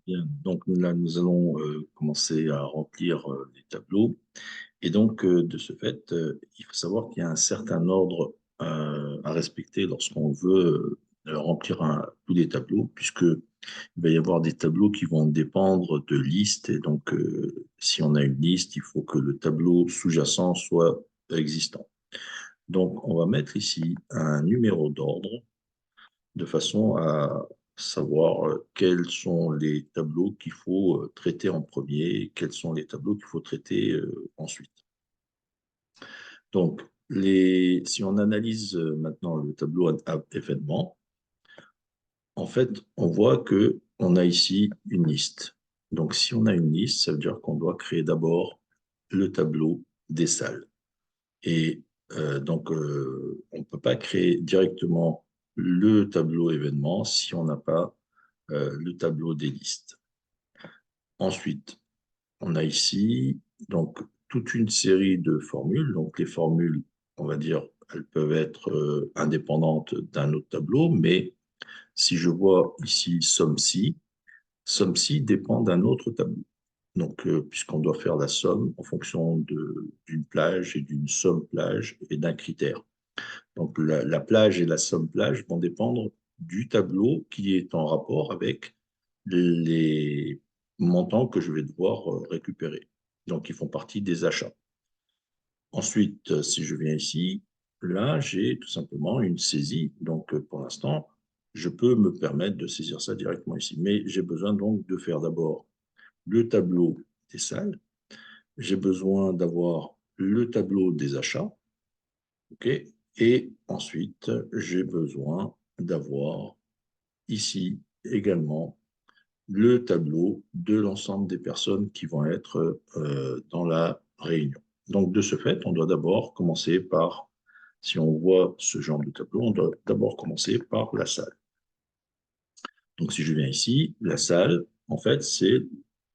Bien, donc là, nous allons commencer à remplir les tableaux. Et donc, de ce fait, il faut savoir qu'il y a un certain ordre à respecter lorsqu'on veut remplir tous les tableaux, puisqu'il va y avoir des tableaux qui vont dépendre de listes. Et donc, si on a une liste, il faut que le tableau sous-jacent soit existant. Donc, on va mettre ici un numéro d'ordre de façon à savoir quels sont les tableaux qu'il faut traiter en premier et quels sont les tableaux qu'il faut traiter ensuite. Donc, si on analyse maintenant le tableau à événements, en fait, on voit que on a ici une liste. Donc, si on a une liste, ça veut dire qu'on doit créer d'abord le tableau des salles. Et donc, on ne peut pas créer directement le tableau événement si on n'a pas le tableau des listes. Ensuite, on a ici donc toute une série de formules. Donc, les formules, on va dire, elles peuvent être indépendantes d'un autre tableau, mais si je vois ici somme-ci dépend d'un autre tableau. Donc, puisqu'on doit faire la somme en fonction d'une plage et d'une somme plage et d'un critère. Donc, la plage et la somme plage vont dépendre du tableau qui est en rapport avec les montants que je vais devoir récupérer. Donc, ils font partie des achats. Ensuite, si je viens ici, là, j'ai tout simplement une saisie. Donc, pour l'instant, je peux me permettre de saisir ça directement ici. Mais j'ai besoin donc de faire d'abord le tableau des salles. J'ai besoin d'avoir le tableau des achats. OK? Et ensuite, j'ai besoin d'avoir ici également le tableau de l'ensemble des personnes qui vont être dans la réunion. Donc, de ce fait, on doit d'abord commencer par, si on voit ce genre de tableau, on doit d'abord commencer par la salle. Donc, si je viens ici, la salle, en fait, c'est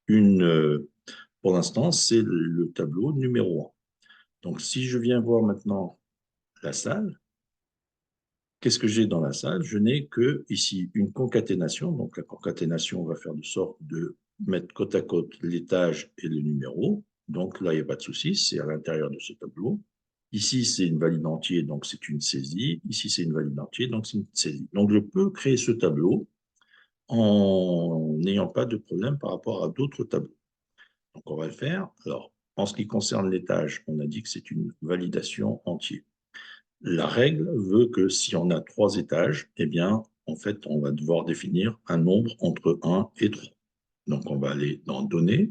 pour l'instant, c'est le tableau numéro 1. Donc, si je viens voir maintenant la salle, qu'est-ce que j'ai dans la salle? Je n'ai que ici une concaténation. Donc, la concaténation va faire de sorte de mettre côte à côte l'étage et le numéro. Donc, là, il n'y a pas de souci, c'est à l'intérieur de ce tableau. Ici, c'est une valide entier, donc c'est une saisie. Ici, c'est une valide entier, donc c'est une saisie. Donc, je peux créer ce tableau en n'ayant pas de problème par rapport à d'autres tableaux. Donc, on va le faire. Alors, en ce qui concerne l'étage, on a dit que c'est une validation entier. La règle veut que si on a 3 étages, eh bien, en fait, on va devoir définir un nombre entre 1 et 3. Donc, on va aller dans Données,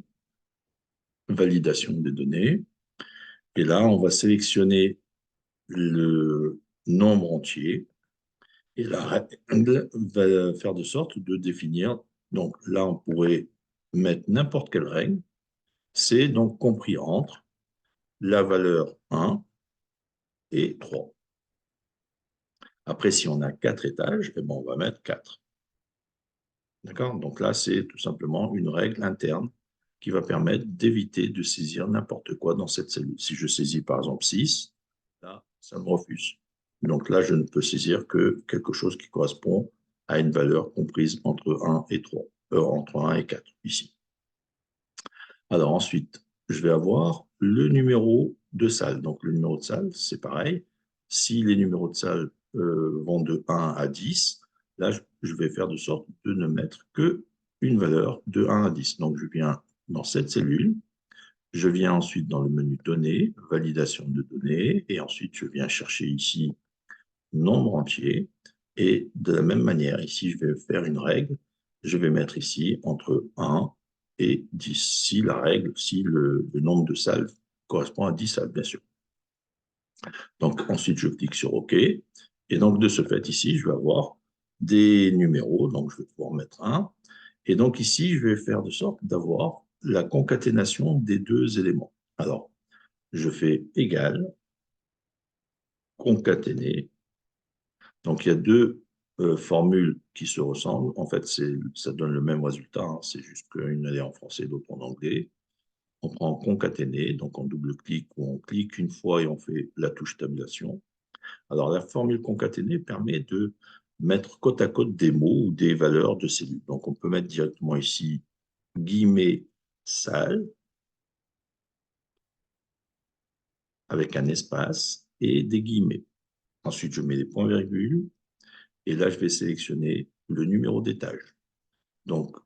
Validation des données, et là, on va sélectionner le nombre entier, et la règle va faire de sorte de définir, donc là, on pourrait mettre n'importe quelle règle, c'est donc compris entre la valeur 1 et 3. Après, si on a 4 étages, eh ben, on va mettre 4. D'accord? Donc là, c'est tout simplement une règle interne qui va permettre d'éviter de saisir n'importe quoi dans cette cellule. Si je saisis par exemple 6, là, ça me refuse. Donc là, je ne peux saisir que quelque chose qui correspond à une valeur comprise entre 1 et 3, entre 1 et 4, ici. Alors ensuite, je vais avoir le numéro de salle. Donc le numéro de salle, c'est pareil. Si les numéros de salle vont de 1 à 10, là, je vais faire de sorte de ne mettre que une valeur de 1 à 10. Donc je viens dans cette cellule, je viens ensuite dans le menu Données, Validation de données, et ensuite je viens chercher ici Nombre entier. Et de la même manière, ici, je vais faire une règle. Je vais mettre ici entre 1 et 10, si la règle, si le nombre de salles correspond à 10 salles, bien sûr. Donc, ensuite, je clique sur OK. Et donc, de ce fait, ici, je vais avoir des numéros. Donc, je vais pouvoir mettre 1. Et donc, ici, je vais faire de sorte d'avoir la concaténation des deux éléments. Alors, je fais égal, concaténer. Donc, il y a deux formules qui se ressemblent. En fait, ça donne le même résultat. Hein. C'est juste qu'une elle est en français, l'autre en anglais. On prend concaténer, donc on double-clique ou on clique une fois et on fait la touche tabulation. Alors, la formule concaténée permet de mettre côte à côte des mots ou des valeurs de cellules. Donc, on peut mettre directement ici guillemets salle, avec un espace et des guillemets. Ensuite, je mets des points-virgules, et là, je vais sélectionner le numéro d'étage. Donc,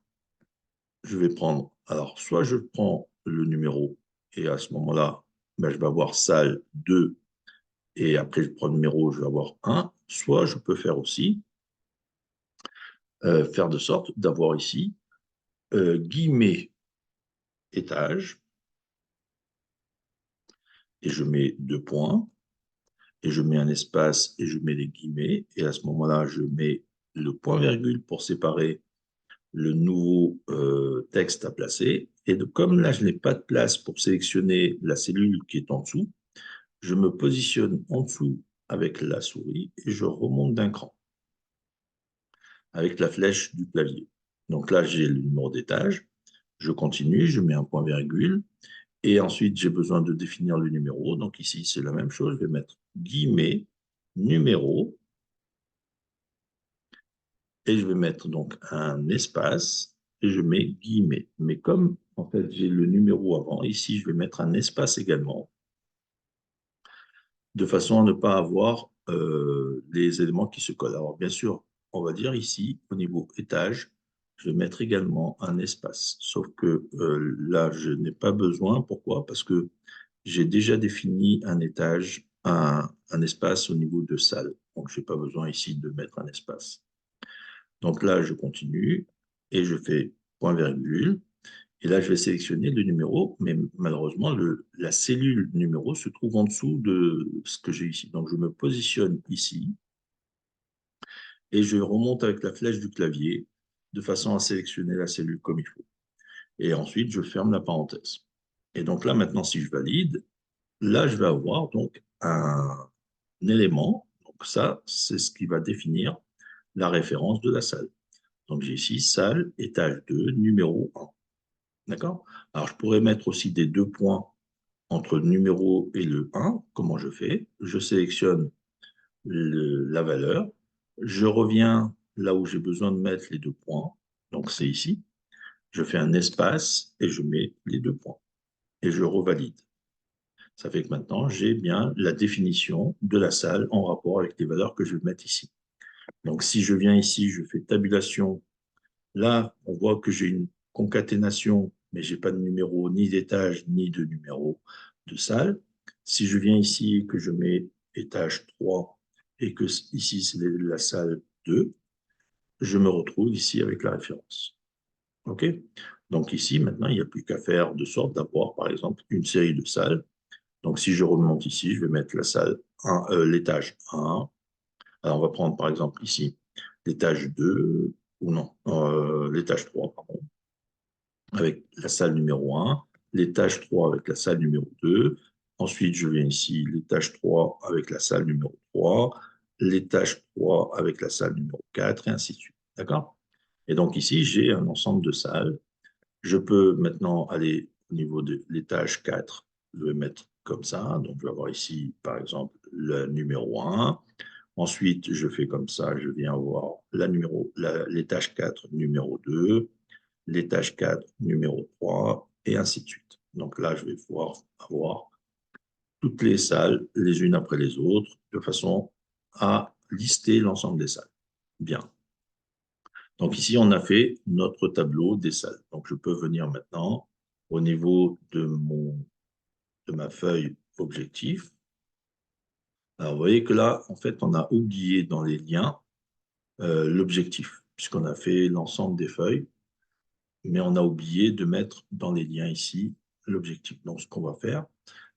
je vais prendre, alors, soit je prends le numéro, et à ce moment-là, ben, je vais avoir salle 2, et après, je prends le numéro, je vais avoir 1. Soit je peux faire aussi, faire de sorte d'avoir ici, guillemets étage, et je mets 2 points, et je mets un espace, et je mets les guillemets, et à ce moment-là, je mets le point-virgule pour séparer le nouveau texte à placer. Et comme là, je n'ai pas de place pour sélectionner la cellule qui est en dessous, je me positionne en dessous avec la souris et je remonte d'un cran avec la flèche du clavier. Donc là, j'ai le numéro d'étage. Je continue, je mets un point-virgule. Et ensuite, j'ai besoin de définir le numéro. Donc ici, c'est la même chose. Je vais mettre guillemets, numéro. Et je vais mettre donc un espace et je mets guillemets. Mais comme en fait j'ai le numéro avant, ici je vais mettre un espace également, de façon à ne pas avoir les éléments qui se collent. Alors bien sûr, on va dire ici, au niveau étage, je vais mettre également un espace. Sauf que là, je n'ai pas besoin. Pourquoi? Parce que j'ai déjà défini un étage, un espace au niveau de salle. Donc, je n'ai pas besoin ici de mettre un espace. Donc là, je continue et je fais point virgule. Et là, je vais sélectionner le numéro, mais malheureusement, la cellule numéro se trouve en dessous de ce que j'ai ici. Donc, je me positionne ici et je remonte avec la flèche du clavier de façon à sélectionner la cellule comme il faut. Et ensuite, je ferme la parenthèse. Et donc là, maintenant, si je valide, là, je vais avoir donc un élément. Donc ça, c'est ce qui va définir la référence de la salle. Donc j'ai ici salle, étage 2, numéro 1. D'accord? Alors je pourrais mettre aussi des 2 points entre le numéro et le 1. Comment je fais? Je sélectionne la valeur. Je reviens là où j'ai besoin de mettre les 2 points. Donc c'est ici. Je fais un espace et je mets les 2 points. Et je revalide. Ça fait que maintenant, j'ai bien la définition de la salle en rapport avec les valeurs que je vais mettre ici. Donc si je viens ici, je fais tabulation. Là, on voit que j'ai une concaténation, mais je n'ai pas de numéro ni d'étage ni de numéro de salle. Si je viens ici et que je mets étage 3 et que ici c'est la salle 2, je me retrouve ici avec la référence. OK? Donc ici, maintenant, il n'y a plus qu'à faire de sorte d'avoir, par exemple, une série de salles. Donc si je remonte ici, je vais mettre la salle 1, l'étage 1. Alors on va prendre par exemple ici l'étage 2, ou non, l'étage 3, pardon, avec la salle numéro 1, l'étage 3 avec la salle numéro 2. Ensuite, je viens ici, l'étage 3 avec la salle numéro 3, l'étage 3 avec la salle numéro 4, et ainsi de suite. D'accord? Et donc ici, j'ai un ensemble de salles. Je peux maintenant aller au niveau de l'étage 4. Je vais mettre comme ça. Donc, je vais avoir ici, par exemple, le numéro 1. Ensuite, je fais comme ça. Je viens avoir l'étage 4, numéro 2, l'étage 4, numéro 3, et ainsi de suite. Donc là, je vais pouvoir avoir toutes les salles les unes après les autres, de façon à lister l'ensemble des salles. Bien. Donc ici, on a fait notre tableau des salles. Donc je peux venir maintenant au niveau de ma feuille objectif. Alors vous voyez que là, en fait, on a oublié dans les liens l'objectif, puisqu'on a fait l'ensemble des feuilles, mais on a oublié de mettre dans les liens ici l'objectif. Donc, ce qu'on va faire,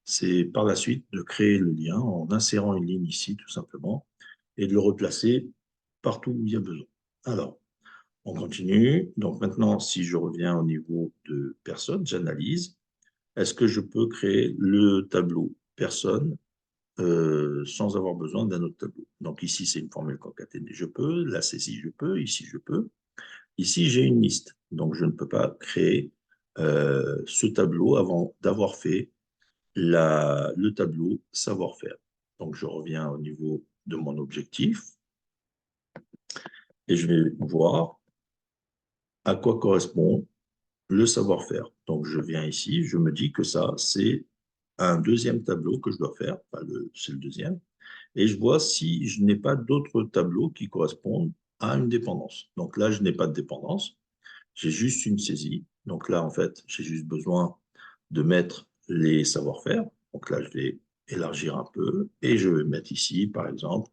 c'est par la suite de créer le lien en insérant une ligne ici, tout simplement, et de le replacer partout où il y a besoin. Alors, on continue. Donc maintenant, si je reviens au niveau de personne, j'analyse. Est-ce que je peux créer le tableau personne sans avoir besoin d'un autre tableau? Donc ici, c'est une formule concaténée. Je peux. Là, c'est si je peux. Ici, je peux. Ici, j'ai une liste. Donc, je ne peux pas créer ce tableau avant d'avoir fait le tableau savoir-faire. Donc, je reviens au niveau de mon objectif et je vais voir à quoi correspond le savoir-faire. Donc, je viens ici, je me dis que ça, c'est un deuxième tableau que je dois faire. Enfin, c'est le deuxième. Et je vois si je n'ai pas d'autres tableaux qui correspondent à une dépendance. Donc là, je n'ai pas de dépendance. J'ai juste une saisie. Donc là, en fait, j'ai juste besoin de mettre les savoir-faire. Donc là, je vais élargir un peu et je vais mettre ici, par exemple,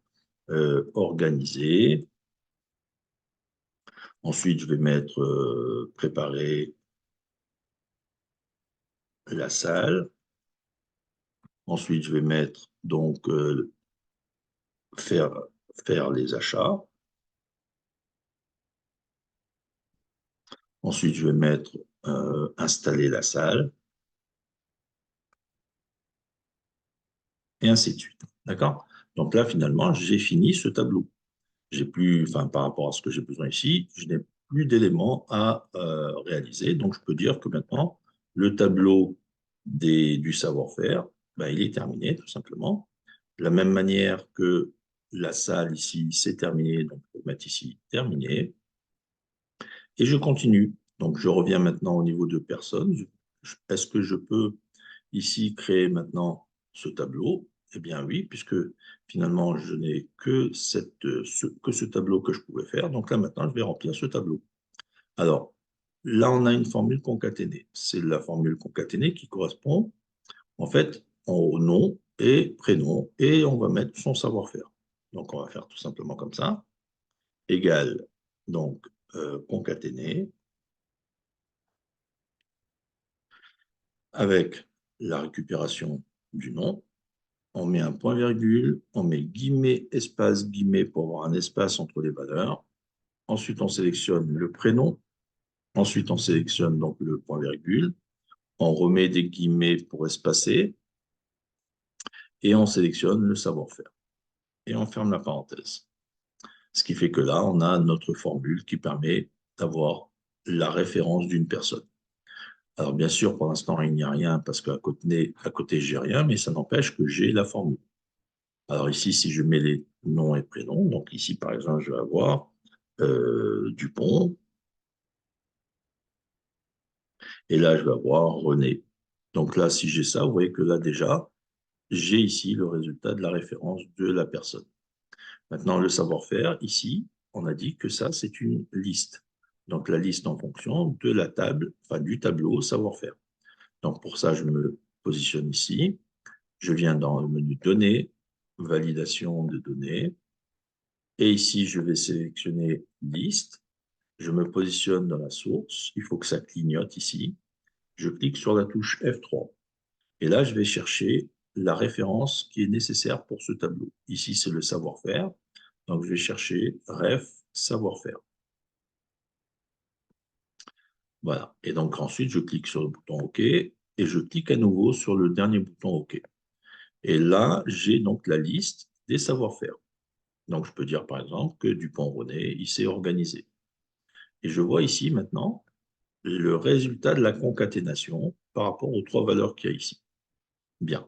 organiser. Ensuite, je vais mettre préparer la salle. Ensuite, je vais mettre donc faire, faire les achats. Ensuite, je vais mettre installer la salle et ainsi de suite. D'accord? Donc là, finalement, j'ai fini ce tableau. J'ai plus, enfin, par rapport à ce que j'ai besoin ici, je n'ai plus d'éléments à réaliser. Donc, je peux dire que maintenant, le tableau du savoir-faire, ben, il est terminé, tout simplement. De la même manière que la salle ici, c'est terminé, donc je peux mettre ici terminé. Et je continue. Donc, je reviens maintenant au niveau de personnes. Est-ce que je peux ici créer maintenant ce tableau? Eh bien oui, puisque finalement, je n'ai que, que ce tableau que je pouvais faire. Donc là, maintenant, je vais remplir ce tableau. Alors, là, on a une formule concaténée. C'est la formule concaténée qui correspond, en fait, au nom et prénom, et on va mettre son savoir-faire. Donc, on va faire tout simplement comme ça, égal, donc, concaténé, avec la récupération du nom. On met un point-virgule, on met guillemets, espace, guillemets pour avoir un espace entre les valeurs. Ensuite, on sélectionne le prénom. Ensuite, on sélectionne donc le point-virgule. On remet des guillemets pour espacer. Et on sélectionne le savoir-faire. Et on ferme la parenthèse. Ce qui fait que là, on a notre formule qui permet d'avoir la référence d'une personne. Alors, bien sûr, pour l'instant, il n'y a rien parce qu'à côté, j'ai rien, mais ça n'empêche que j'ai la formule. Alors ici, si je mets les noms et prénoms, donc ici, par exemple, je vais avoir Dupont, et là, je vais avoir René. Donc là, si j'ai ça, vous voyez que là, déjà, j'ai ici le résultat de la référence de la personne. Maintenant, le savoir-faire, ici, on a dit que ça, c'est une liste. Donc la liste en fonction de la table, enfin du tableau savoir-faire. Donc pour ça, je me positionne ici. Je viens dans le menu Données, validation de données. Et ici, je vais sélectionner liste. Je me positionne dans la source. Il faut que ça clignote ici. Je clique sur la touche F3. Et là, je vais chercher la référence qui est nécessaire pour ce tableau. Ici, c'est le savoir-faire. Donc, je vais chercher ref savoir-faire. Voilà. Et donc, ensuite, je clique sur le bouton OK et je clique à nouveau sur le dernier bouton OK. Et là, j'ai donc la liste des savoir-faire. Donc, je peux dire, par exemple, que Dupont-René, il s'est organisé. Et je vois ici, maintenant, le résultat de la concaténation par rapport aux trois valeurs qu'il y a ici. Bien.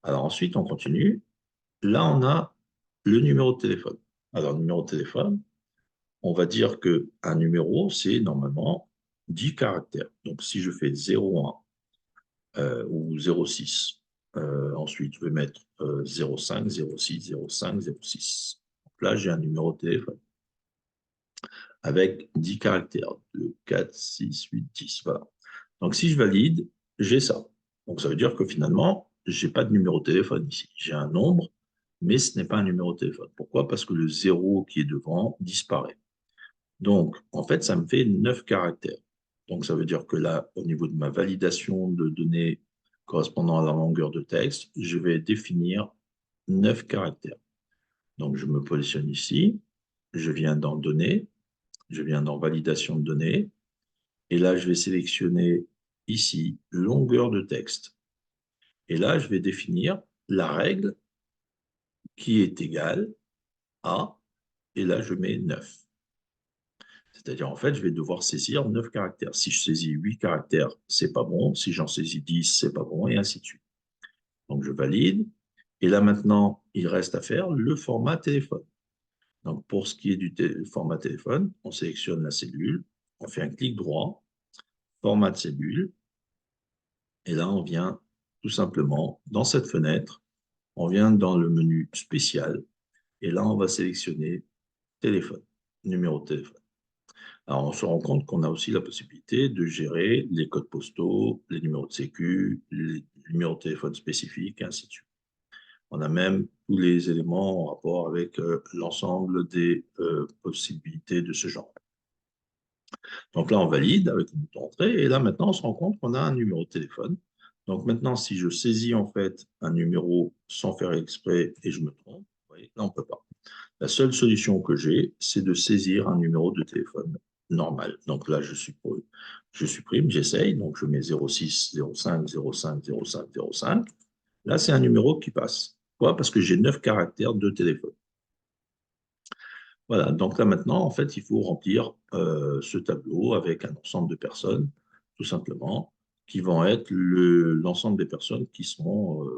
Alors ensuite, on continue. Là, on a le numéro de téléphone. Alors, le numéro de téléphone, on va dire qu'un numéro, c'est normalement 10 caractères. Donc, si je fais 01 ou 06, ensuite, je vais mettre 05, 06, 05, 06. Donc là, j'ai un numéro de téléphone avec 10 caractères. 2, 4, 6, 8, 10. Voilà. Donc, si je valide, j'ai ça. Donc, ça veut dire que finalement, je n'ai pas de numéro de téléphone ici. J'ai un nombre, mais ce n'est pas un numéro de téléphone. Pourquoi? Parce que le 0 qui est devant disparaît. Donc, en fait, ça me fait 9 caractères. Donc, ça veut dire que là, au niveau de ma validation de données correspondant à la longueur de texte, je vais définir 9 caractères. Donc, je me positionne ici, je viens dans Données, je viens dans Validation de données, et là, je vais sélectionner ici longueur de texte. Et là, je vais définir la règle qui est égale à, et là, je mets 9. C'est-à-dire, en fait, je vais devoir saisir 9 caractères. Si je saisis 8 caractères, c'est pas bon. Si j'en saisis 10, c'est pas bon, et ainsi de suite. Donc, je valide. Et là, maintenant, il reste à faire le format téléphone. Donc, pour ce qui est du format téléphone, on sélectionne la cellule, on fait un clic droit, format de cellule. Et là, on vient tout simplement dans cette fenêtre, on vient dans le menu spécial. Et là, on va sélectionner téléphone, numéro de téléphone. Alors, on se rend compte qu'on a aussi la possibilité de gérer les codes postaux, les numéros de sécu, les numéros de téléphone spécifiques, et ainsi de suite. On a même tous les éléments en rapport avec l'ensemble des possibilités de ce genre. Donc là, on valide avec le bouton entrée. Et là, maintenant, on se rend compte qu'on a un numéro de téléphone. Donc maintenant, si je saisis en fait un numéro sans faire exprès et je me trompe, vous voyez, là, on ne peut pas. La seule solution que j'ai, c'est de saisir un numéro de téléphone normal. Donc là, je supprime, j'essaye. Donc je mets 06 05 05 05 05. Là, c'est un numéro qui passe. Pourquoi? Parce que j'ai 9 caractères de téléphone. Voilà, donc là maintenant, en fait, il faut remplir ce tableau avec un ensemble de personnes, tout simplement, qui vont être l'ensemble des personnes qui seront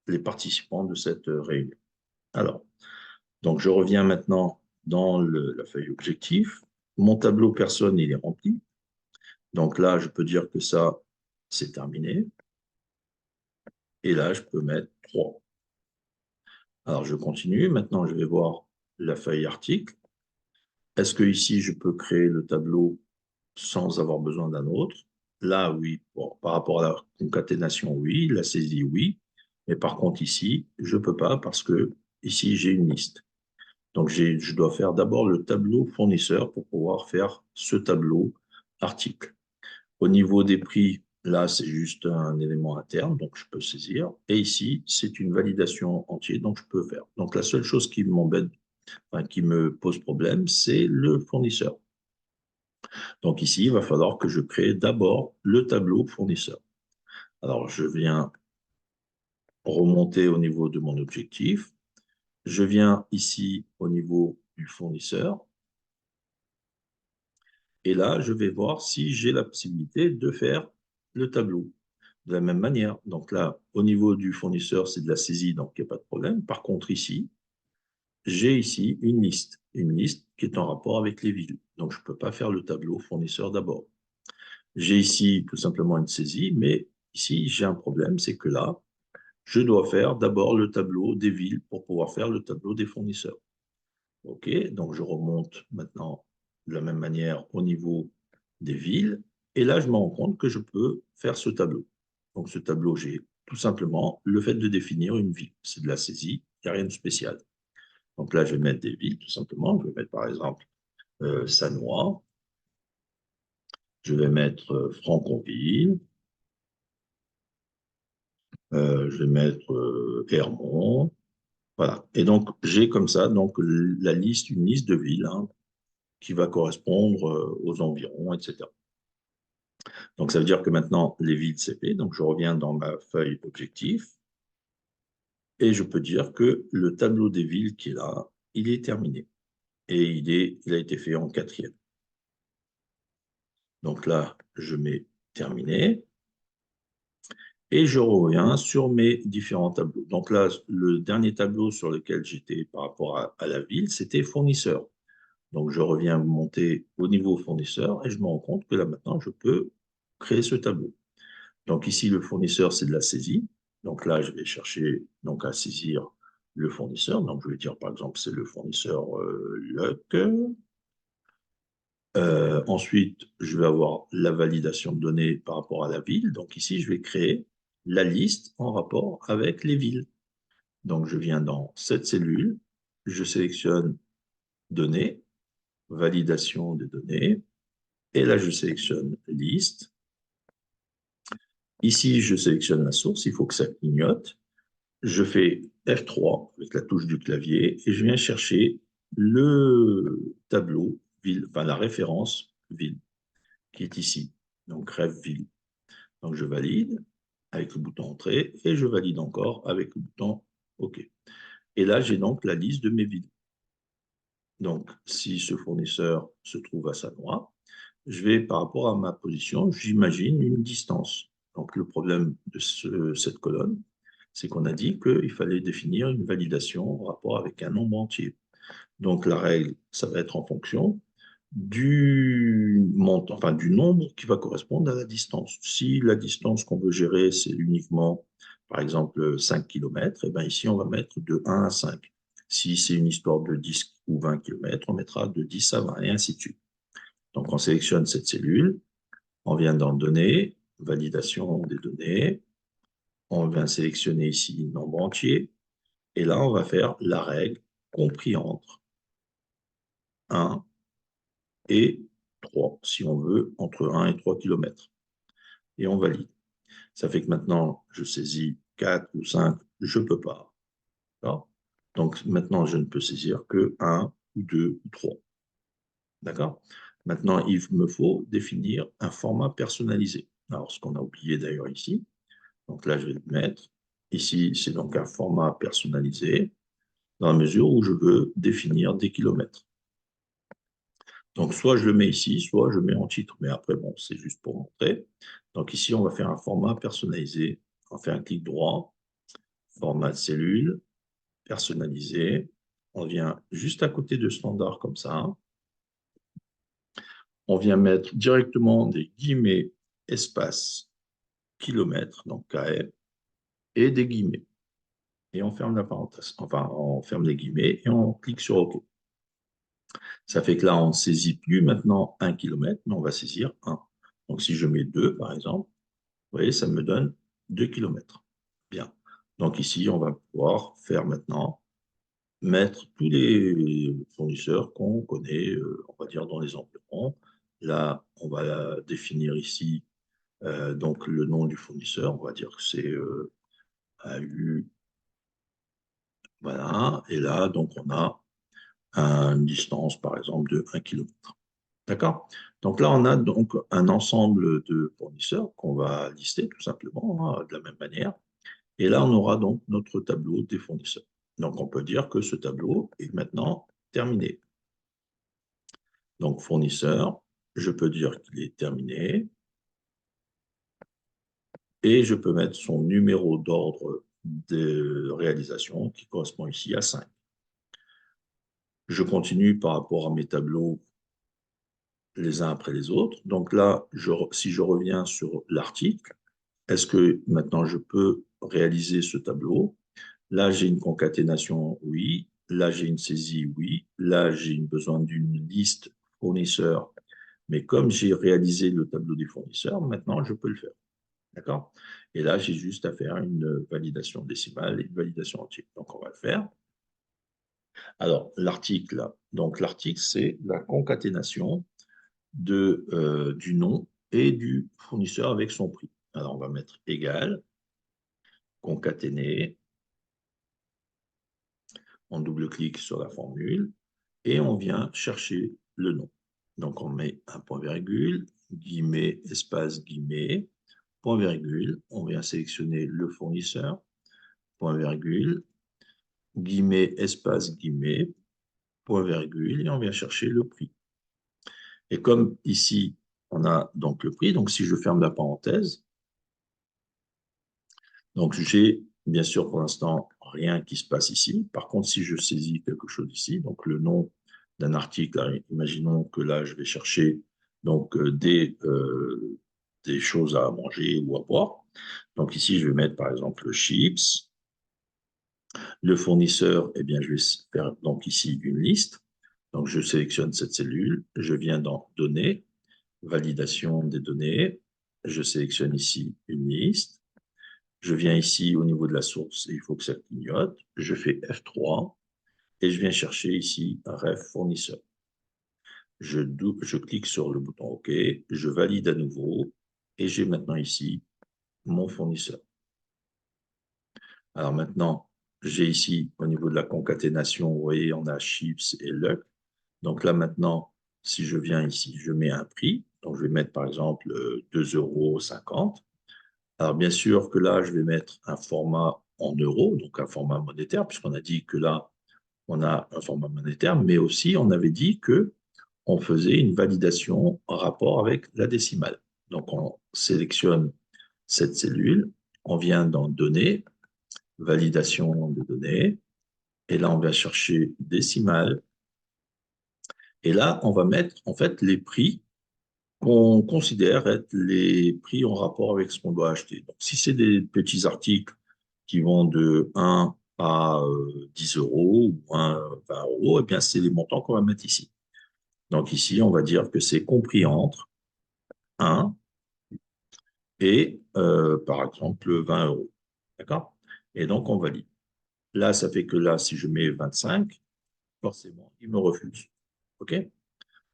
les participants de cette réunion. Alors, donc je reviens maintenant dans la feuille objectif. Mon tableau personne, il est rempli. Donc là, je peux dire que ça, c'est terminé. Et là, je peux mettre 3. Alors, je continue. Maintenant, je vais voir la feuille article. Est-ce que ici, je peux créer le tableau sans avoir besoin d'un autre? Là, oui. Bon, par rapport à la concaténation, oui. La saisie, oui. Mais par contre, ici, je ne peux pas parce que ici, j'ai une liste. Donc, je dois faire d'abord le tableau fournisseur pour pouvoir faire ce tableau article. Au niveau des prix, là, c'est juste un élément interne, donc je peux saisir. Et ici, c'est une validation entière, donc je peux faire. Donc, la seule chose qui m'embête, enfin, qui me pose problème, c'est le fournisseur. Donc ici, il va falloir que je crée d'abord le tableau fournisseur. Alors, je viens remonter au niveau de mon objectif. Je viens ici au niveau du fournisseur. Et là, je vais voir si j'ai la possibilité de faire le tableau. De la même manière, donc là, au niveau du fournisseur, c'est de la saisie, donc il n'y a pas de problème. Par contre, ici, j'ai ici une liste qui est en rapport avec les villes. Donc, je ne peux pas faire le tableau fournisseur d'abord. J'ai ici tout simplement une saisie, mais ici, j'ai un problème, c'est que là, je dois faire d'abord le tableau des villes pour pouvoir faire le tableau des fournisseurs. OK, donc je remonte maintenant de la même manière au niveau des villes, et là, je me rends compte que je peux faire ce tableau. Donc, ce tableau, j'ai tout simplement le fait de définir une ville. C'est de la saisie, il n'y a rien de spécial. Donc là, je vais mettre des villes, tout simplement. Je vais mettre, par exemple, Sannois. Je vais mettre Franconville. Je vais mettre Hermont. Voilà. Et donc, j'ai comme ça donc, une liste de villes hein, qui va correspondre aux environs, etc. Donc, ça veut dire que maintenant, les villes, c'est fait. Donc, je reviens dans ma feuille objectif et je peux dire que le tableau des villes qui est là, il est terminé. Et il a été fait en 4e. Donc là, je mets terminé et je reviens sur mes différents tableaux. Donc là, le dernier tableau sur lequel j'étais par rapport à la ville, c'était fournisseur. Donc, je reviens monter au niveau fournisseur et je me rends compte que là, maintenant, je peux créer ce tableau. Donc, ici, le fournisseur, c'est de la saisie. Donc là, je vais chercher donc, à saisir le fournisseur. Donc, je vais dire, par exemple, c'est le fournisseur Luck. Ensuite, je vais avoir la validation de données par rapport à la ville. Donc ici, je vais créer la liste en rapport avec les villes. Donc, je viens dans cette cellule, je sélectionne données, validation des données, et là, je sélectionne liste. Ici, je sélectionne la source, il faut que ça clignote. Je fais F3 avec la touche du clavier et je viens chercher le tableau ville, enfin la référence ville qui est ici. Donc, rêve ville. Donc, je valide avec le bouton Entrée et je valide encore avec le bouton OK. Et là, j'ai donc la liste de mes villes. Donc, si ce fournisseur se trouve à Sannois, je vais, par rapport à ma position, j'imagine une distance. Donc, le problème de cette colonne, c'est qu'on a dit qu'il fallait définir une validation en rapport avec un nombre entier. Donc, la règle, ça va être en fonction du montant, enfin, du nombre qui va correspondre à la distance. Si la distance qu'on veut gérer, c'est uniquement, par exemple, 5 km, et bien ici, on va mettre de 1 à 5. Si c'est une histoire de 10 ou 20 km, on mettra de 10 à 20, et ainsi de suite. Donc, on sélectionne cette cellule, on vient dans Données, validation des données, on vient sélectionner ici nombre entier, et là, on va faire la règle compris entre 1 et 3, si on veut, entre 1 et 3 km. Et on valide. Ça fait que maintenant, je saisis 4 ou 5, je ne peux pas. Donc maintenant, je ne peux saisir que 1 ou 2 ou 3. D'accord? Maintenant, il me faut définir un format personnalisé. Alors, ce qu'on a oublié d'ailleurs ici, donc là, je vais le mettre. Ici, c'est donc un format personnalisé dans la mesure où je veux définir des kilomètres. Donc, soit je le mets ici, soit je le mets en titre. Mais après, bon, c'est juste pour montrer. Donc ici, on va faire un format personnalisé. On fait un clic droit, format de cellule, personnalisé. On vient juste à côté de standard comme ça. On vient mettre directement des guillemets, espace, kilomètres, donc KM, et des guillemets. Et on ferme la parenthèse. Enfin, on ferme les guillemets et on clique sur OK. Ça fait que là, on ne saisit plus maintenant 1 km, mais on va saisir 1. Donc, si je mets 2, par exemple, vous voyez, ça me donne 2 km. Bien. Donc, ici, on va pouvoir faire maintenant, mettre tous les fournisseurs qu'on connaît, on va dire, dans les environs. Là, on va définir ici donc le nom du fournisseur. On va dire que c'est AU. Voilà. Et là, donc, on a une distance, par exemple, de 1 km. D'accord? Donc là, on a donc un ensemble de fournisseurs qu'on va lister tout simplement de la même manière. Et là, on aura donc notre tableau des fournisseurs. Donc, on peut dire que ce tableau est maintenant terminé. Donc, fournisseur, je peux dire qu'il est terminé. Et je peux mettre son numéro d'ordre de réalisation qui correspond ici à 5. Je continue par rapport à mes tableaux les uns après les autres. Donc là, si je reviens sur l'article, est-ce que maintenant je peux réaliser ce tableau? Là, j'ai une concaténation, oui. Là, j'ai une saisie, oui. Là, j'ai besoin d'une liste fournisseurs. Mais comme j'ai réalisé le tableau des fournisseurs, maintenant, je peux le faire. D'accord? Et là, j'ai juste à faire une validation décimale et une validation entière. Donc, on va le faire. Alors, l'article, c'est la concaténation du nom et du fournisseur avec son prix. Alors, on va mettre égal, concaténer, on double-clique sur la formule et on vient chercher le nom. Donc, on met un point virgule, guillemet, espace, guillemet, point virgule, on vient sélectionner le fournisseur, point virgule, guillemet, espace, guillemet, point virgule, et on vient chercher le prix. Et comme ici, on a donc le prix, donc si je ferme la parenthèse, donc j'ai bien sûr pour l'instant rien qui se passe ici. Par contre, si je saisis quelque chose ici, donc le nom d'un article, imaginons que là je vais chercher donc des choses à manger ou à boire. Donc ici, je vais mettre par exemple chips. Le fournisseur, eh bien, je vais faire donc ici une liste. Donc je sélectionne cette cellule, je viens dans Données, validation des données, je sélectionne ici une liste. Je viens ici au niveau de la source, et il faut que ça clignote. Je fais F3 et je viens chercher ici un ref fournisseur. Je clique sur le bouton OK, je valide à nouveau et j'ai maintenant ici mon fournisseur. Alors maintenant, j'ai ici au niveau de la concaténation, vous voyez, on a chips et luck. Donc là maintenant, si je viens ici, je mets un prix. Donc je vais mettre par exemple 2,50 €. Alors, bien sûr que là, je vais mettre un format en euros, donc un format monétaire, puisqu'on a dit que là, on a un format monétaire, mais aussi, on avait dit que on faisait une validation en rapport avec la décimale. Donc, on sélectionne cette cellule, on vient dans Données, validation des données, et là, on va chercher décimale, et là, on va mettre en fait les prix qu'on considère être les prix en rapport avec ce qu'on doit acheter. Donc, si c'est des petits articles qui vont de 1 à 10 euros ou 1 à 20 euros, eh bien, c'est les montants qu'on va mettre ici. Donc, ici, on va dire que c'est compris entre 1 et, par exemple, 20 euros. D'accord? Et donc, on valide. Là, ça fait que là, si je mets 25, forcément, il me refuse. OK?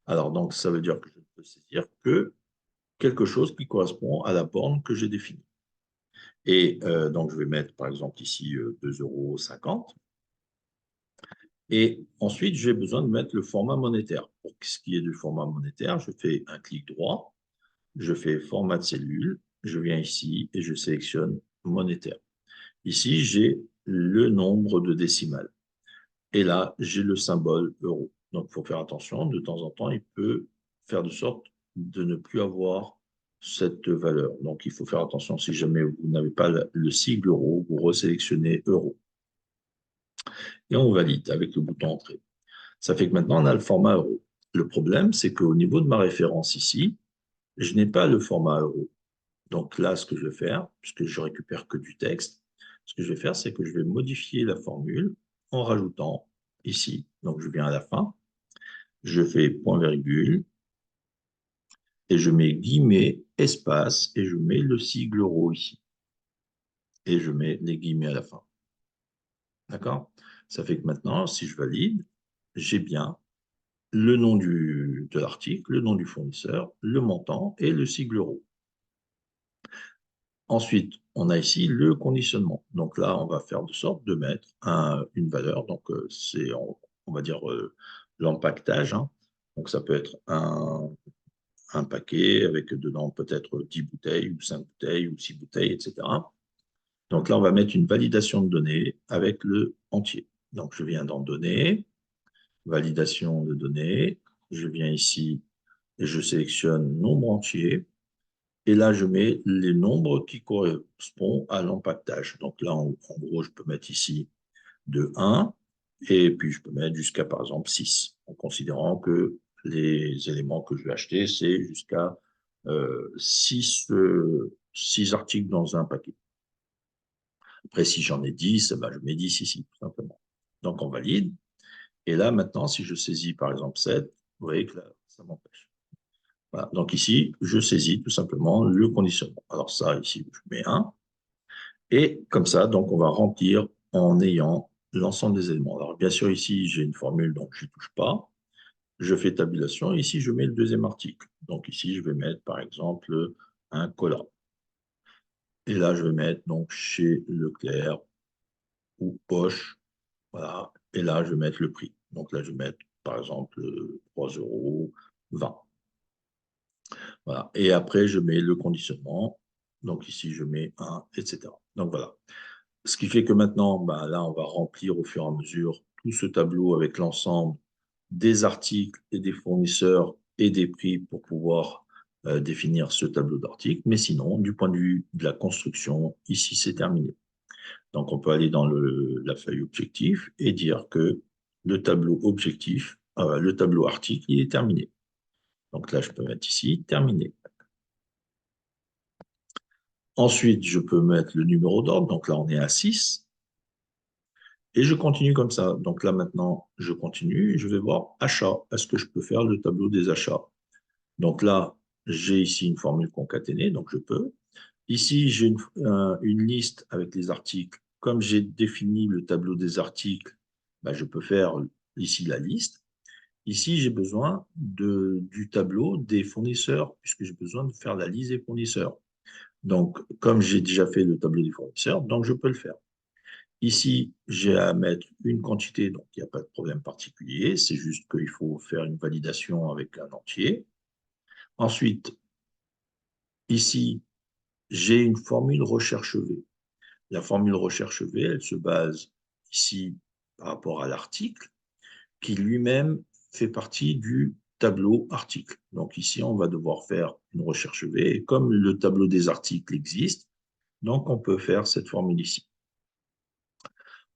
Alors, donc, ça veut dire que je ne peux saisir que quelque chose qui correspond à la borne que j'ai définie. Et donc, je vais mettre, par exemple, ici 2,50 €. Et ensuite, j'ai besoin de mettre le format monétaire. Pour ce qui est du format monétaire, je fais un clic droit, je fais format de cellule, je viens ici et je sélectionne monétaire. Ici, j'ai le nombre de décimales. Et là, j'ai le symbole euro. Donc, il faut faire attention. De temps en temps, il peut faire de sorte de ne plus avoir cette valeur. Donc, il faut faire attention. Si jamais vous n'avez pas le sigle euro, vous resélectionnez euro. Et on valide avec le bouton entrée. Ça fait que maintenant, on a le format euro. Le problème, c'est qu'au niveau de ma référence ici, je n'ai pas le format euro. Donc là, ce que je vais faire, puisque je récupère que du texte, ce que je vais faire, c'est que je vais modifier la formule en rajoutant ici. Donc, je viens à la fin, je fais point virgule, et je mets guillemets, espace, et je mets le sigle euro ici. Et je mets les guillemets à la fin. D'accord? Ça fait que maintenant, si je valide, j'ai bien le nom de l'article, le nom du fournisseur, le montant et le sigle euro. Ensuite, on a ici le conditionnement. Donc là, on va faire de sorte de mettre une valeur. Donc, c'est, on va dire, l'empaquetage, hein. Donc, ça peut être un paquet avec dedans peut-être 10 bouteilles ou 5 bouteilles ou 6 bouteilles, etc. Donc là, on va mettre une validation de données avec le entier. Donc, je viens dans Données, validation de données. Je viens ici et je sélectionne nombre entier. Et là, je mets les nombres qui correspondent à l'empaquetage. Donc là, en gros, je peux mettre ici de 1 et puis je peux mettre jusqu'à, par exemple, 6, en considérant que les éléments que je vais acheter, c'est jusqu'à 6 articles dans un paquet. Après, si j'en ai 10, ben, je mets 10 ici, tout simplement. Donc, on valide. Et là, maintenant, si je saisis, par exemple, 7, vous voyez que là, ça m'empêche. Voilà. Donc ici, je saisis tout simplement le conditionnement. Alors ça, ici, je mets 1. Et comme ça, donc, on va remplir en ayant l'ensemble des éléments. Alors, bien sûr, ici, j'ai une formule, donc je ne touche pas. Je fais tabulation. Ici, je mets le deuxième article. Donc ici, je vais mettre, par exemple, un cola. Et là, je vais mettre donc chez Leclerc ou Poche. Voilà. Et là, je vais mettre le prix. Donc là, je vais mettre, par exemple, 3,20 €. Voilà. Et après, je mets le conditionnement. Donc ici, je mets 1, etc. Donc voilà. Ce qui fait que maintenant, ben, là, on va remplir au fur et à mesure tout ce tableau avec l'ensemble des articles et des fournisseurs et des prix pour pouvoir définir ce tableau d'articles. Mais sinon, du point de vue de la construction, ici, c'est terminé. Donc, on peut aller dans la feuille objectif et dire que le tableau objectif, le tableau article, il est terminé. Donc là, je peux mettre ici, terminé. Ensuite, je peux mettre le numéro d'ordre. Donc là, on est à 6. Et je continue comme ça. Donc là, maintenant, je continue et je vais voir achat. Est-ce que je peux faire le tableau des achats? Donc là, j'ai ici une formule concaténée, donc je peux. Ici, j'ai une liste avec les articles. Comme j'ai défini le tableau des articles, ben, je peux faire ici la liste. Ici, j'ai besoin du tableau des fournisseurs, puisque j'ai besoin de faire la liste des fournisseurs. Donc, comme j'ai déjà fait le tableau des fournisseurs, donc je peux le faire. Ici, j'ai à mettre une quantité, donc il n'y a pas de problème particulier, c'est juste qu'il faut faire une validation avec un entier. Ensuite, ici, j'ai une formule recherche V. La formule recherche V, elle se base ici par rapport à l'article, qui lui-même fait partie du tableau article. Donc ici, on va devoir faire une recherche V, et comme le tableau des articles existe, donc on peut faire cette formule ici.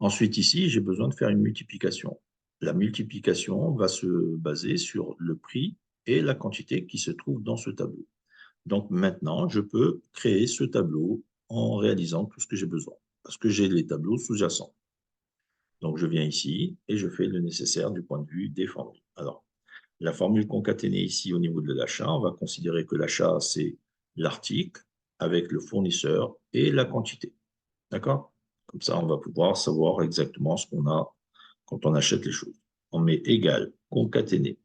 Ensuite, ici, j'ai besoin de faire une multiplication. La multiplication va se baser sur le prix et la quantité qui se trouve dans ce tableau. Donc maintenant, je peux créer ce tableau en réalisant tout ce que j'ai besoin, parce que j'ai les tableaux sous-jacents. Donc je viens ici et je fais le nécessaire du point de vue des formules. Alors, la formule concaténée ici au niveau de l'achat, on va considérer que l'achat, c'est l'article avec le fournisseur et la quantité. D'accord? Comme ça, on va pouvoir savoir exactement ce qu'on a quand on achète les choses. On met égal, concaténé.